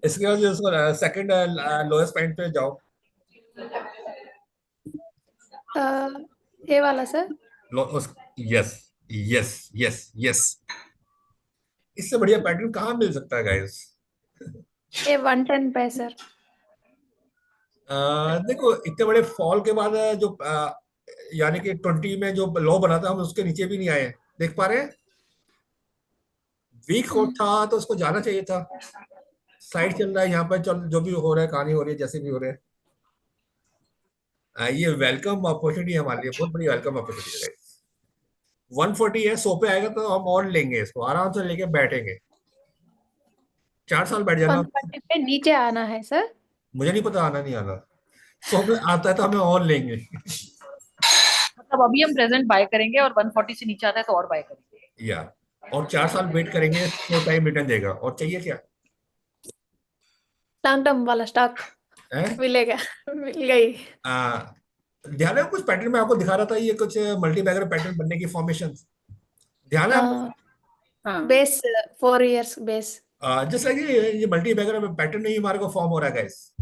इसके बाद जो सेकंड लोएस्ट पॉइंट पे जाओ। ये वाला sir. Yes yes yes yes, इससे बढ़िया पैटर्न कहाँ मिल सकता है गाइस? ये 110 पे सर। देखो इतने बड़े फॉल के बाद जो यानी कि 20 में जो लो बना था हम उसके नीचे भी नहीं आए, देख पा रहे हैं? वीक हो था तो उसको जाना चाहिए था। साइड चल रहा है यहाँ पर, चल जो भी हो रहा है, कहानी हो रही है, जैसे भी हो रहा है। ये वेलकम अपॉर्चुनिटी है हमारे लिए, बहुत बड़ी वेलकम अपॉर्चुनिटी है। 140 है, 100 पे आएगा तो हम और लेंगे इसको, आराम से लेके बैठेंगे। 4 साल बैठ जाना। 140 पे नीचे आना है सर। मुझे नहीं पता, आना नहीं आना। 100 पे आता है तो हमें और लेंगे। मतलब अभी हम प्रेजेंट बाय करेंगे और 140 से नीचे आता है तो और बाय करेंगे। या और 4 साल वेट करेंगे तो टाइम रिटर्न देगा, और चाहिए क्या लॉन्ग टर्म वाला स्टॉक है? मिलेगा। मिल गई। ध्यान है कुछ पैटर्न में आपको दिखा रहा था, ये कुछ मल्टी बैगर पैटर्न बनने की फॉर्मेशन, ध्यान है आपको? हाँ बेस 4 years बेस। जैसे कि ये मल्टी बैगर पैटर्न नहीं हमारे को फॉर्म हो रहा है गाइस।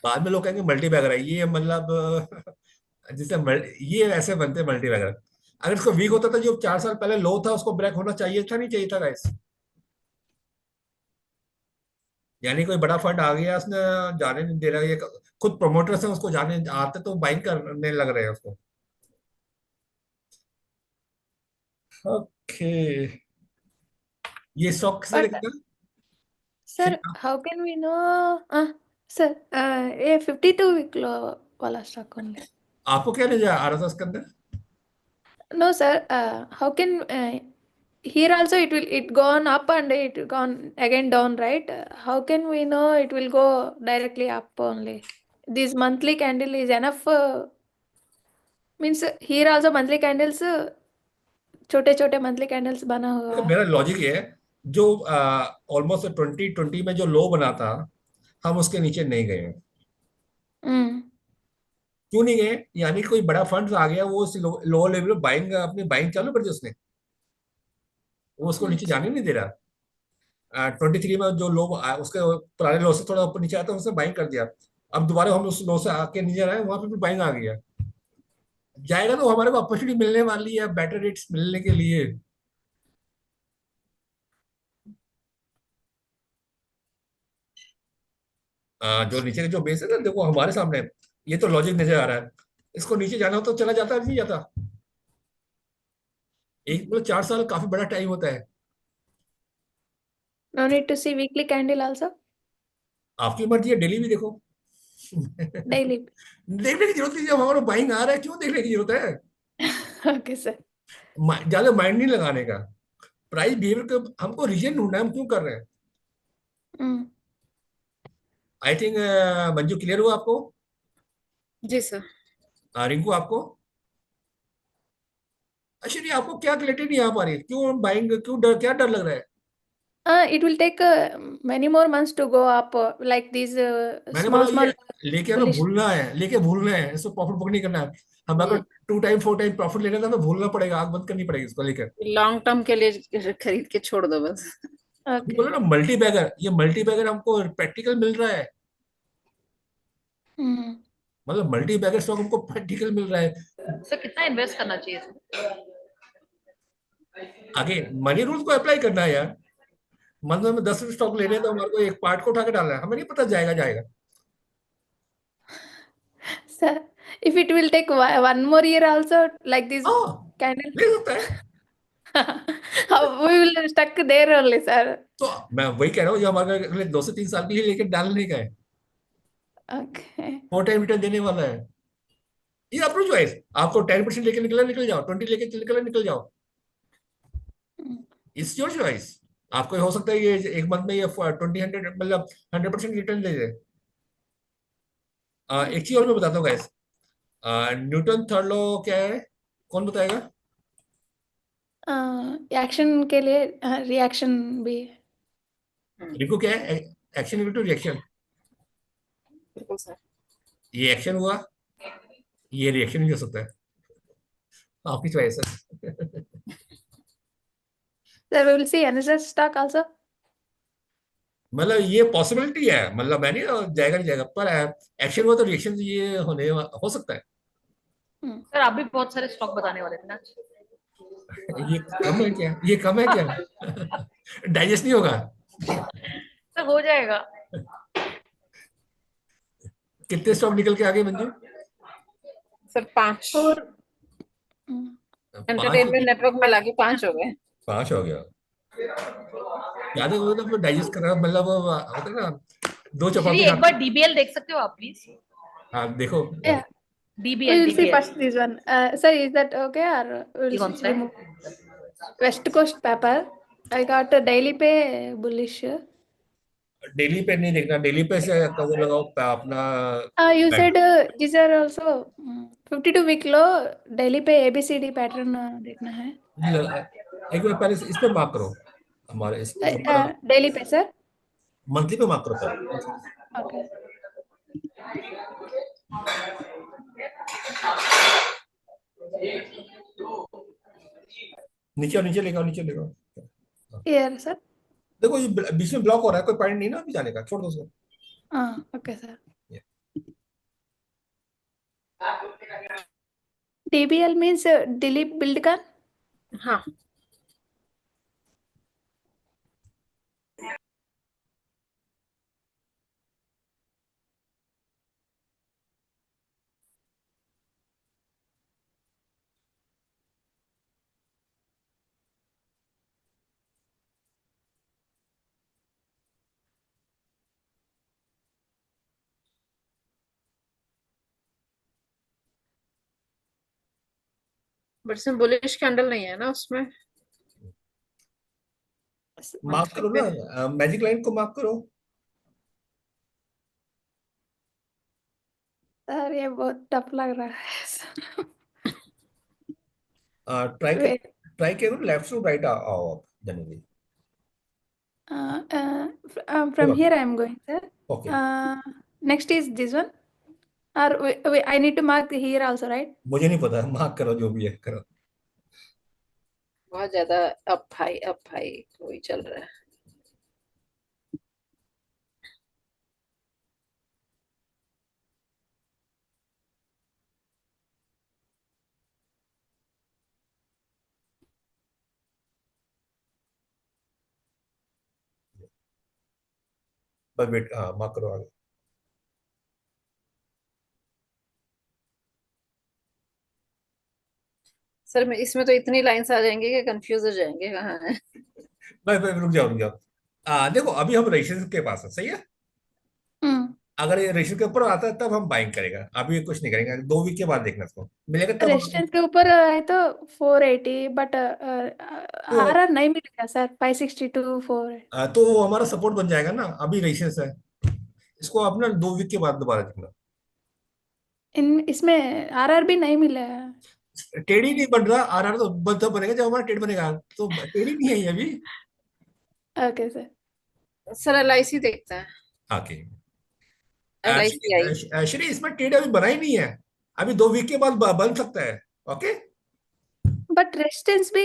बाद में लोग कहेंगे मल्टी बैगर है ये, मतलब जैसे ये ऐसे बनते हैं मल्टी बैगर। अगर इसको वीक होता था, जो 4 साल पहले लो था उसको ब्रेक होना चाहिए था, नहीं चाहिए था गाइस? यानी कोई बड़ा फंड आ गया, उसने जाने नहीं दे रहा, ये खुद प्रोमोटर्स हैं, उसको जाने आते तो बाइंग करने लग रहे हैं उसको। ओके, ये स्टॉक किसने बट देखा था? Sir how can we know? Sir ये 52 वीक लो वाला स्टॉक ओनली। आपको क्या नजर आ रहा था उसके अंदर? No sir, how can here also it gone up and it gone again down, right? How can we know it will go directly up only? This monthly candle is enough. Means here also monthly candles, छोटे छोटे मंथली कैंडल्स बना हुआ देखो, है। मेरा लॉजिक ये है, जो ऑलमोस्ट 2020 में जो लो बना था, हम उसके नीचे नहीं गए हैं। हम्म। क्यों नहीं गए? यानी कोई बड़ा फंड आ गया, वो उस लो लेवल पे बाइंग, अपनी बाइंग चालू कर दी उसने, वो उसको नीचे जाने नहीं दे रहा। 23 में जो लो उसके पुराने लो से थोड़ा ऊपर नीचे आया था, उसने बाइंग कर दिया। अब दोबारा हम उस लो से आके नीचे आए, वहां पे भी बाइंग आ गया। जाएगा तो हमारे को अपॉर्चुनिटी मिलने वाली है बेटर रेट्स मिलने के लिए। जो नीचे के जो बेस है ना, देखो हमारे सामने है। ये तो लॉजिक नजर आ रहा है, इसको नीचे जाना हो तो चला जाता है, नहीं जाता। एक मतलब 4 साल काफी बड़ा टाइम होता है। No need to see weekly candle also. आपकी मर्जी है, डेली भी देखो। Daily. देखने की जरूरत नहीं, जब हमारा बाइंग आ रहा है क्यों देखने की जरूरत है? Okay sir. ज्यादा माइंड नहीं लगाने का। प्राइस बिहेवियर का हमको रीजन ढूंढना है, हम क्यों कर रहे हैं। हम्म। आई थिंक मंजू क्लियर हुआ आपको? जी सर। रिंकू आपको? अश्विनी आपको क्या क्लैरिटी नहीं आ पा रही, क्यों बाइंग, क्यों डर, क्या डर लग रहा है? It will take many more months to go up, like these मैंने बोला small ये small लेके हमें bullish. भूलना है, लेके भूलना है, इसको प्रॉफिट बुक नहीं करना है। हमें अगर 2 टाइम 4 टाइम प्रॉफिट लेना था, हमें भूलना पड़ेगा, आग बंद करनी पड़ेगी इसको लेकर। लॉन्ग टर्म के लिए खरीद के छोड़ दो बस। अभी Okay. बोलो ना मल्टी बैगर, ये मल्टी बैगर हमको प्रैक्टिकल मिल रहा है। हम्म। मतलब मल्टी बैगर स्टॉक हमको प्रैक्टिकल मिल रहा है। सर कितना इन्वेस्ट करना चाहिए इसमें? आगे मनी रूल्स को अप्लाई करना है यार। मतलब में 10 स्टॉक लेने हैं तो हमारे को एक पार्ट को उठा के डालना है, हमें नहीं पता जाएगा जाएगा। Sir, if it will take one more year also, like this हाँ, candle, ले सकता है। we will stuck there only, sir. तो मैं वही कह रहा हूँ, जो हमारे अगले 2 से 3 साल के लिए लेके डालने का है, Okay. 4 टाइम रिटर्न देने वाला है। ये अपनी चॉइस, आपको 10% लेके निकला निकल जाओ, 20 लेके निकला निकल जाओ, इट्स योर चॉइस। आपको हो सकता है ये एक मंथ में ये 20 100 मतलब 100% रिटर्न दे दे। एक चीज और मैं बताता हूँ गाइस, न्यूटन थर्ड लॉ क्या है, कौन बताएगा? एक्शन के लिए रिएक्शन भी। रिको क्या है? Action equal to reaction. बिल्कुल सर। ये एक्शन हुआ, ये रिएक्शन भी हो सकता है, आपकी चॉइस है। Sir, we will see another stock also. मतलब ये पॉसिबिलिटी है, मतलब मैं नहीं जाएगा नहीं जाएगा, पर एक्शन हुआ तो रिएक्शन ये हो सकता है। सर आप भी बहुत सारे स्टॉक बताने वाले थे ना। ये कम है क्या, ये कम है क्या? डाइजेस्ट नहीं होगा? तो हो जाएगा। कितने स्टॉक निकल के आ गए मंजू? सर 5 4 पांच? एंटरटेनमेंट नेटवर्क में लाके 5 हो गए। 5 हो गया। याद है वो तो डाइजेस्ट कर रहा, मतलब वो होता है ना, 2 श्री चपाती एक खाते। बार डीबीएल देख सकते हो आप प्लीज? हाँ देखो। Yeah, DBL we'll see DBL first this one. Sir, is that okay or ये we'll कौन सा है? remove? West Coast paper. I got a daily pay bullish. Daily पे नहीं देखना, डेली पे से कवर लगाओ अपना। You band said these are also 52 week low daily पे ABCD pattern देखना है. एक बार पहले इस पे मार्क करो, हमारे इस Daily पे sir. मंथली पे मार्क करो पहले। Okay. नीचे नीचे लेगा, नीचे लेगा। Here sir. देखो ये बीच में ब्लॉक हो रहा है, कोई पॉइंट नहीं ना अभी जाने का, छोड़ दो उसको। Okay sir. DBL means Dilip Buildcon. हाँ, बट इसमें बुलिश कैंडल नहीं है ना उसमें। मार्क करो ना, मैजिक लाइन को मार्क करो। सर ये बहुत टफ लग रहा है। Try Wait. ट्राई करो, लेफ्ट टू राइट आओ आप generally. From here I am going, sir. Okay, Next is this one. Or I need to mark here also, right? मुझे नहीं पता, मार्क करो जो भी है करो। बहुत ज्यादा अप हाई वही चल रहा है। बस वेट, हाँ मार्क करो आगे। सर मैं इसमें तो इतनी लाइंस आ जाएंगे कि कंफ्यूज हो जाएंगे कहाँ है। बस रुक जाओ रुक जाओ। देखो अभी हम रजिस्ट्रेशन के पास है, सही है। Hmm. अगर ये रजिस्ट्रेशन के ऊपर आता है तब हम बाइंग करेगा, अभी ये कुछ नहीं करेंगे, 2 वीक के बाद देखना इसको मिलेगा तब रेजिस्टेंस के ऊपर है तो 480 बट तो, आरआर नहीं मिलेगा सर 562 4 तो वो हमारा सपोर्ट बन जाएगा ना, अभी रजिस्ट्रेशन है। इसको आप ना 2 वीक के बाद दोबारा देखना। इन इसमें आरआर भी नहीं मिला है। टेढ़ी नहीं बन रहा, आर तो तब बनेगा जब हमारा टेढ़ बनेगा, तो टेढ़ी नहीं है ये अभी। Okay sir. सर LIC देखते हैं। ओके, LIC आई। श्री इसमें टेढ़ अभी बना ही नहीं है, अभी 2 वीक के बाद बन सकता है। ओके, बट रेजिस्टेंस भी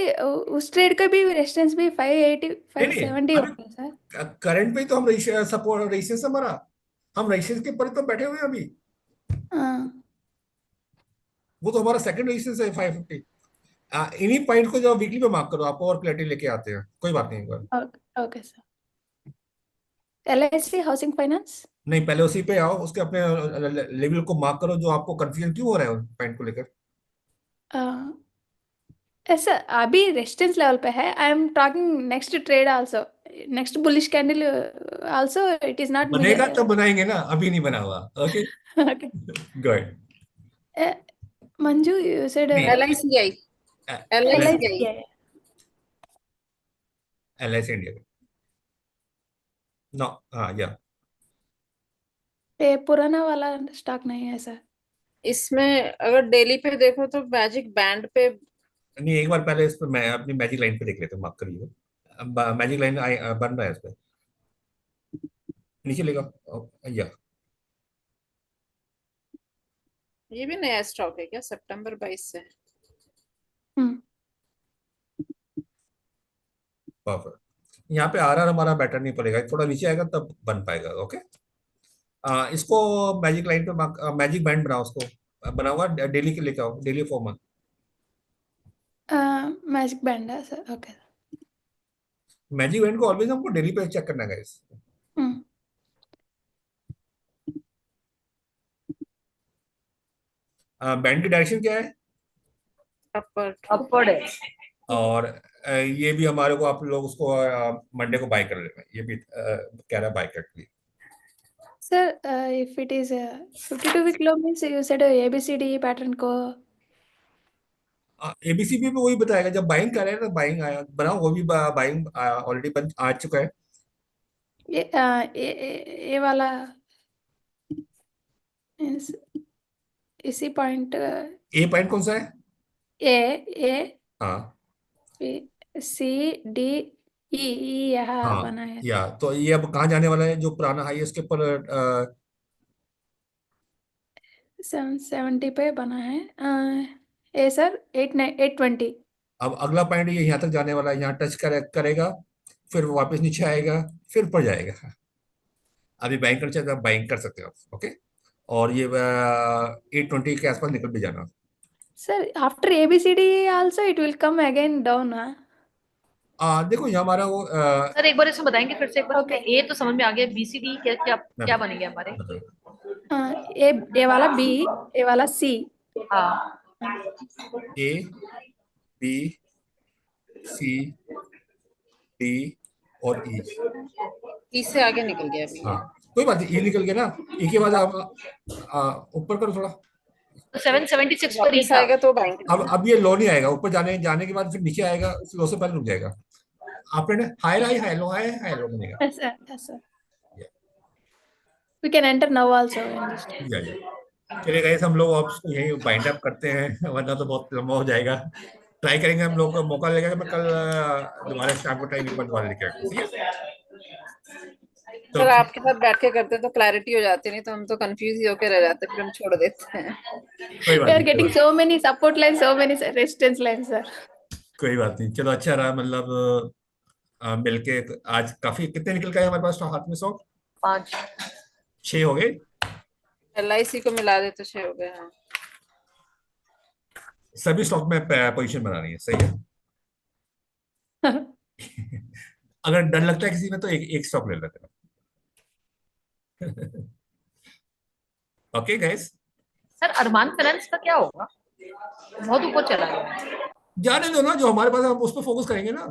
उस ट्रेड का भी रेजिस्टेंस भी 580 नहीं नहीं 570 हो अभी गया सर। करंट पे ही तो हम सपोर्ट रजिस्ट्रेशन हमारा, हम रजिस्ट्रेशन के ऊपर तो बैठे हुए हैं अभी। हाँ वो तो हमारा सेकंड रजिस्ट्रेशन है 550। इन्हीं पॉइंट को जो वीकली पे मार्क करो, आपको और क्लैरिटी लेके आते हैं, कोई बात नहीं। एक बार okay sir. LIC housing finance नहीं, पहले उसी पे आओ, उसके अपने लेवल को मार्क करो, जो आपको कंफ्यूजन क्यों हो रहा है पॉइंट को लेकर। ऐसा अभी रेजिस्टेंस लेवल पे है। I am talking next trade also next bullish candle also it is not बनेगा तब बनाएंगे ना, अभी नहीं बना हुआ। Okay okay. Good. Manju you said नहीं, LIC आई। LIC LIC आई। है LIC इंडिया का नो, हाँ या ये पुराना वाला स्टॉक नहीं है सर। इसमें अगर डेली पे देखो तो मैजिक बैंड पे नहीं, एक बार पहले इस पे मैं अपनी मैजिक लाइन पे देख लेते, मार्क करिए। मैजिक लाइन बन रहा है इस पे, नीचे लेगा या ये भी नया स्टॉक है क्या? सितंबर 22 से। हम्म परफेक्ट। यहाँ पे आर हमारा बैटर नहीं पड़ेगा, थोड़ा नीचे आएगा तब बन पाएगा। ओके, इसको मैजिक लाइन पे मैजिक बैंड बनाओ, उसको बना हुआ डेली के लेके आओ, daily form. Magic band, sir. Okay. Magic band को ऑलवेज हमको डेली पे चेक करना है गाइस। Hmm. बैंड की डायरेक्शन क्या है? अपर अपवर्ड है। और ये भी हमारे को आप लोग उसको मंडे को बाय कर लेना, ये भी कह रहा है बाय कर लिए। Sir, if it is 52-week low means you said ABCD pattern को एबीसी भी वही बताएगा, जब बाइंग कर रहे हैं ना, बाइंग आया बनाओ, वो भी बाइंग ऑलरेडी बन आ चुका है। ये वाला इसी पॉइंट ए पॉइंट कौन सा है? ए हाँ सी डी ई यहाँ हाँ, बना है या तो ये अब कहाँ जाने वाला है? जो पुराना हाई है उसके ऊपर 770 पे बना है ए सर 820 अब अगला पॉइंट ये यहाँ तक जाने वाला है, यहाँ टच करेगा, फिर वापस नीचे आएगा, फिर ऊपर जाएगा। अभी बाइंग करना चाहते हैं, बाइंग कर सकते हो आप, ओके। और ये 820 के आसपास निकल भी जाना। Sir after ABCD also it will come again down हाँ देखो यहाँ हमारा वो सर एक बार इसमें बताएंगे फिर से एक बार। Okay. ए तो समझ में आ गया, बीसीडी क्या क्या मैं क्या बनेंगे हमारे? बताऊँ। ए वाला B ए वाला C हाँ ए बी सी डी और ई। ई से आगे निकल गया अभी। हाँ कोई बात नहीं, ई निकल गया ना, ई के बाद आप ऊपर करो थोड़ा। तो 776 पर ही वापस था। आएगा तो बैंक अब ये लो नहीं आएगा, ऊपर जाने जाने के बाद फिर नीचे आएगा, उस लो से पहले रुक जाएगा। आपने high high high low high high low बनेगा। yes sir we can enter now also in this चलिए गाइस, हम लोग अब इसको यही बाइंड अप करते हैं, वरना तो बहुत लंबा हो जाएगा। ट्राई करेंगे, हम लोग को मौका लगेगा, मैं कल दोबारा शाम को टाइम एक बार दोबारा लेके आऊंगा, ठीक है? तो सर आपके साथ बैठ के करते तो क्लैरिटी हो जाती, नहीं तो हम तो कंफ्यूज ही होके रह जाते, फिर हम छोड़ देते हैं। कोई बात we are नहीं, getting so many support lines so many resistance lines sir कोई बात नहीं। चलो अच्छा रहा, मतलब मिलके आज काफी, कितने निकल गए हमारे पास हाथ में? 100 5 6 हो गए। LIC को मिला दे तो 6 हो गए। हाँ सभी स्टॉक में पोजीशन बना रही है, सही है। अगर डर लगता है किसी में तो एक एक स्टॉक ले लेते हैं। ओके गाइस, सर अरमान फाइनेंस का क्या होगा? बहुत ऊपर चला गया। जाने दो ना, जो हमारे पास है हम उस पर फोकस करेंगे ना।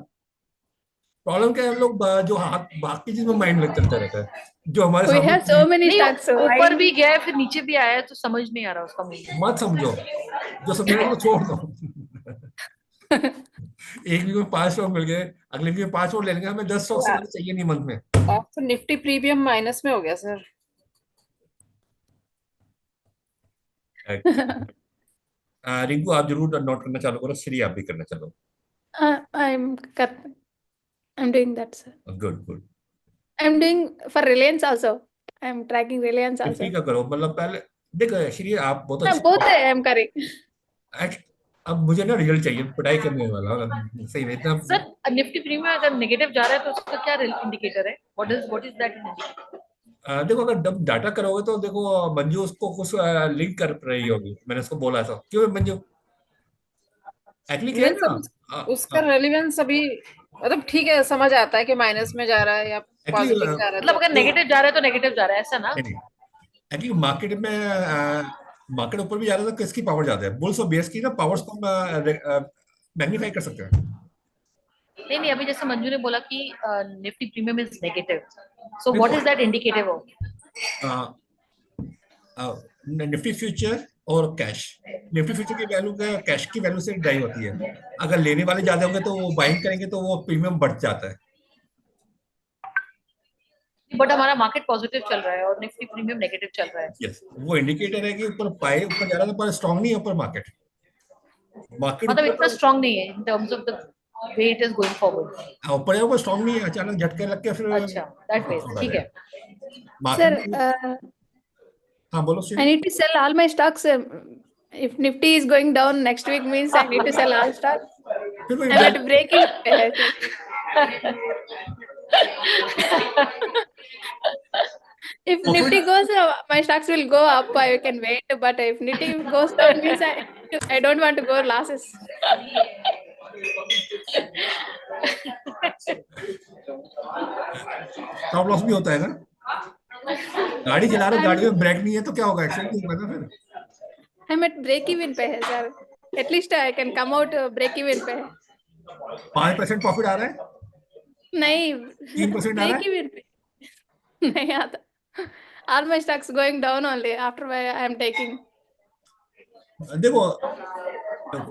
प्रॉब्लम क्या है, हम लोग जो हाथ बाकी चीज में माइंड लग चलता रहता है, जो हमारे we have so सामने। many नहीं, stocks so ऊपर I भी गया है फिर नीचे भी आया है, तो समझ नहीं आ रहा उसका मीनिंग। मत समझो, जो समझने को छोड़ दो। एक वीक में 5 स्टॉक मिल गए, अगले वीक में 5 और ले लेंगे, हमें 10 स्टॉक से ज्यादा चाहिए नहीं मंथ में। अब तो निफ्टी प्रीमियम माइनस में हो गया सर। रिंकू आप जरूर नोट करना चालू करो, श्री आप भी करना चालू। I'm doing that sir good good. I'm doing for Reliance also I'm tracking Reliance also Nifty का करो, मतलब पहले देखो श्री, आप बहुत हाँ, अच्छे। both I am करें अब मुझे ना रिजल्ट चाहिए, पढ़ाई करने वाला सही में इतना। सर निफ्टी प्रीमियम अगर नेगेटिव जा रहा है तो उसका क्या इंडिकेटर है? What is that indicator? देखो अगर डाटा करोगे तो देखो, मंजू उसको कुछ लिंक कर रही होगी, मैंने उसको बोला था। क्यों मंजू? एक्चुअली क्या है नहीं ना, सर, उसका रेलिवेंस अभी मतलब ठीक है, समझ आता है कि माइनस में जा रहा है या एक्चुअली पॉजिटिव जा रहा है। मतलब अगर नेगेटिव जा रहा है तो नेगेटिव जा रहा है, ऐसा ना? नहीं, एक्चुअली मार्केट में मार्केट ऊपर भी जा रहा है तो किसकी पावर ज्यादा है? बुल्स और बेयर्स की ना पावर्स को हम मैग्नीफाई कर सकते हैं। नहीं नहीं, अभी जैसे मंजू ने बोला कि Nifty premium is negative, so what is that indicative of? Nifty future और कैश, निफ्टी फ्यूचर की वैल्यू कैश की वैल्यू से ड्राइव होती है। अगर लेने वाले ज्यादा होंगे तो वो बाइंग करेंगे तो वो प्रीमियम बढ़ जाता है। बट हमारा मार्केट पॉजिटिव चल रहा है और निफ्टी प्रीमियम नेगेटिव चल रहा है। यस, वो इंडिकेटर है कि ऊपर पाए ऊपर जा रहा है, पर स्ट्रांग नहीं है ऊपर मार्केट। मार्केट मतलब इतना स्ट्रांग नहीं है in terms of the way it is going forward. ऊपर ऊपर स्ट्रांग नहीं है, अचानक झटके लग के फिर। अच्छा, दैट वे, ठीक है। sir market. हाँ बोलो I need to sell all my stocks if Nifty is going down next week means I need to sell all stocks फिर I'm at breaking if Nifty goes my stocks will go up I can wait but if Nifty goes down means I don't want to go losses stop loss भी होता है ना, गाड़ी चला रहे हो, गाड़ी में ब्रेक नहीं है तो क्या होगा, एक्सीडेंट नहीं होगा ना फिर। I'm at break even पे है sir, at least I can come out break even पे है। 5% प्रॉफिट आ रहा है, नहीं 3% आ रहा ब्रेक इवन पे नहीं आता। All my stocks going down only after I am taking. है। देखो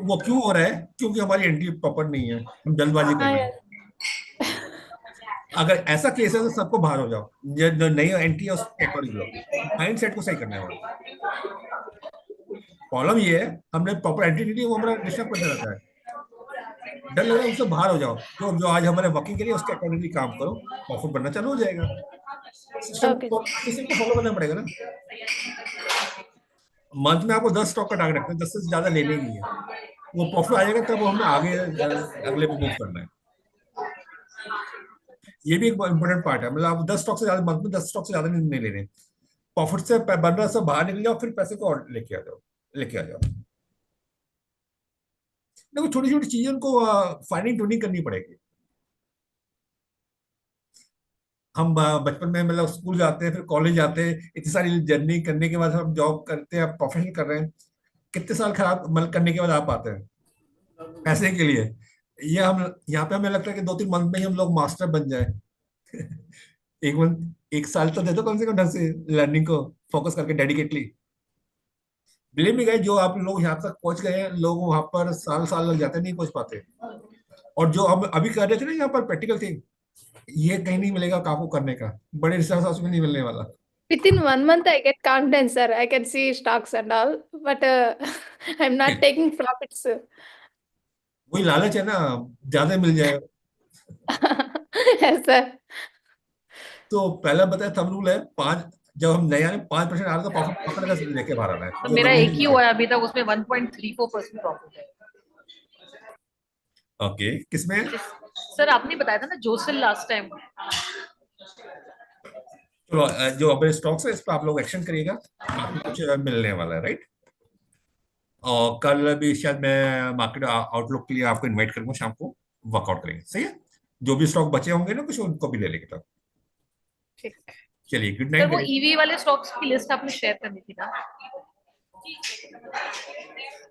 वो क्यों हो रहा है, क्योंकि हमारी एंट्री प्रॉपर नहीं है, हम जल्दबाजी कर हाँ रहे यार। हैं। अगर ऐसा केस है तो सबको बाहर हो जाओ, जो नई एंट्री है उसको कर लो, माइंड सेट को सही करना है हमारा। प्रॉब्लम ये है हमने प्रॉपर एंट्री नहीं ली, वो हमारा डिस्टर्ब करता रहता है, डर लग रहा है, उससे बाहर हो जाओ, जो जो आज हमारे वर्किंग के लिए उसके अकॉर्डिंगली काम करो, प्रॉफिट बनना चालू हो जाएगा। System Okay. सिस्टम को फॉलो करना पड़ेगा ना। मंथ में आपको 10 स्टॉक का टारगेट रखना है, 10 से ज्यादा लेने ही नहीं है, वो प्रॉफिट आ जाएगा तब हमें आगे अगले पे मूव करना है। ये भी एक इंपॉर्टेंट पार्ट है, मतलब आप 10 स्टॉक से ज्यादा मंथ में 10 स्टॉक से ज्यादा नहीं लेने, प्रॉफिट से बन रहा से बाहर निकल जाओ, फिर पैसे को और लेके आ जाओ, लेके आ जाओ। देखो छोटी छोटी चीजों को फाइनिंग ट्यूनिंग करनी पड़ेगी। हम बचपन में मतलब स्कूल जाते हैं, फिर कॉलेज जाते हैं, इतनी सारी जर्नी करने के बाद हम जॉब करते हैं, प्रोफेशन कर रहे हैं, कितने साल खराब मतलब करने के बाद आप आते हैं पैसे के लिए। ये हम यहाँ पे हमें लगता है कि 2-3 मंथ में ही हम लोग मास्टर बन जाए। एक मंथ, एक साल तो दे दो कम से कम ढंग से लर्निंग को फोकस करके डेडिकेटली। बिलीव मी गाइस, जो आप लोग यहाँ तक पहुंच गए हैं, लोग वहां पर साल साल लग जाते हैं, नहीं पहुंच पाते। और जो हम अभी कर रहे थे ना यहाँ पर प्रैक्टिकल थिंग, ये कहीं नहीं मिलेगा आपको करने का, बड़े रिसर्च हाउस में नहीं मिलने वाला। Within 1 month, I get confidence, sir. I can see stocks and all, but I'm not taking profits. वही लालच है ना, ज्यादा मिल जाए। Yes, sir. तो पहला बताया थंब रूल है 5, जब हम नए आए 5% आ रहा था प्रॉफिट पकड़ कर लेके बाहर आना है, तो जो मेरा लोग नहीं एक ही मिलते। हुआ है अभी तक, उसमें 1.34% प्रॉफिट है। ओके, किसमें है? सर आपने बताया था ना जोसेल लास्ट टाइम। चलो जो अपने स्टॉक्स है इस पर आप लोग एक्शन करिएगा, आपको कुछ मिलने वाला है, राइट। और कल भी शायद मैं मार्केट आउटलुक के लिए आपको इनवाइट करूंगा, शाम को वर्कआउट करेंगे, सही है। जो भी स्टॉक बचे होंगे ना कुछ, उनको भी ले लेंगे तब। ठीक। चलिए, गुड सर नाइट वो गाइस। ईवी वाले स्टॉक्स की लिस्ट आपने शेयर करनी थी ना।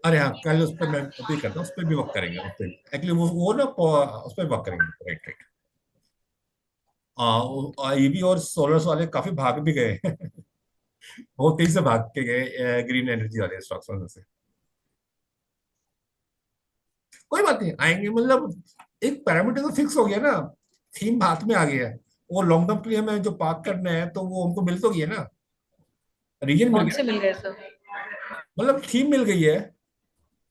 अरे हाँ, कल उस पर मैं अभी करता हूँ, उस पर भी वर्क करेंगे, उस पर एक्चुअली वो ना उस पर वर्क करेंगे, राइट राइट। ईवी और सोलर्स वाले काफी भाग भी गए। बहुत तेजी से भाग के गए ग्रीन एनर्जी वाले स्टॉक्स में से। कोई बात नहीं, आएंगे, मतलब एक पैरामीटर तो फिक्स हो गया ना, थीम हाथ में आ गया है, वो लॉन्ग टर्म के लिए हमें जो पार्क करना है तो वो हमको मिल तो गया ना, रीजन मिल कौन गया, से मिल गए सर? मतलब थीम मिल गई है।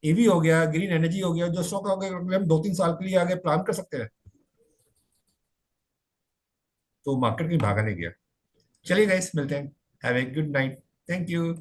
ईवी हो गया, ग्रीन एनर्जी हो गया, जो स्टॉक हो गया, हम 2-3 साल के लिए आगे प्लान कर सकते हैं, तो मार्केट कहीं भागा नहीं गया। चलिए गाइस, मिलते हैं, have a good night, thank you.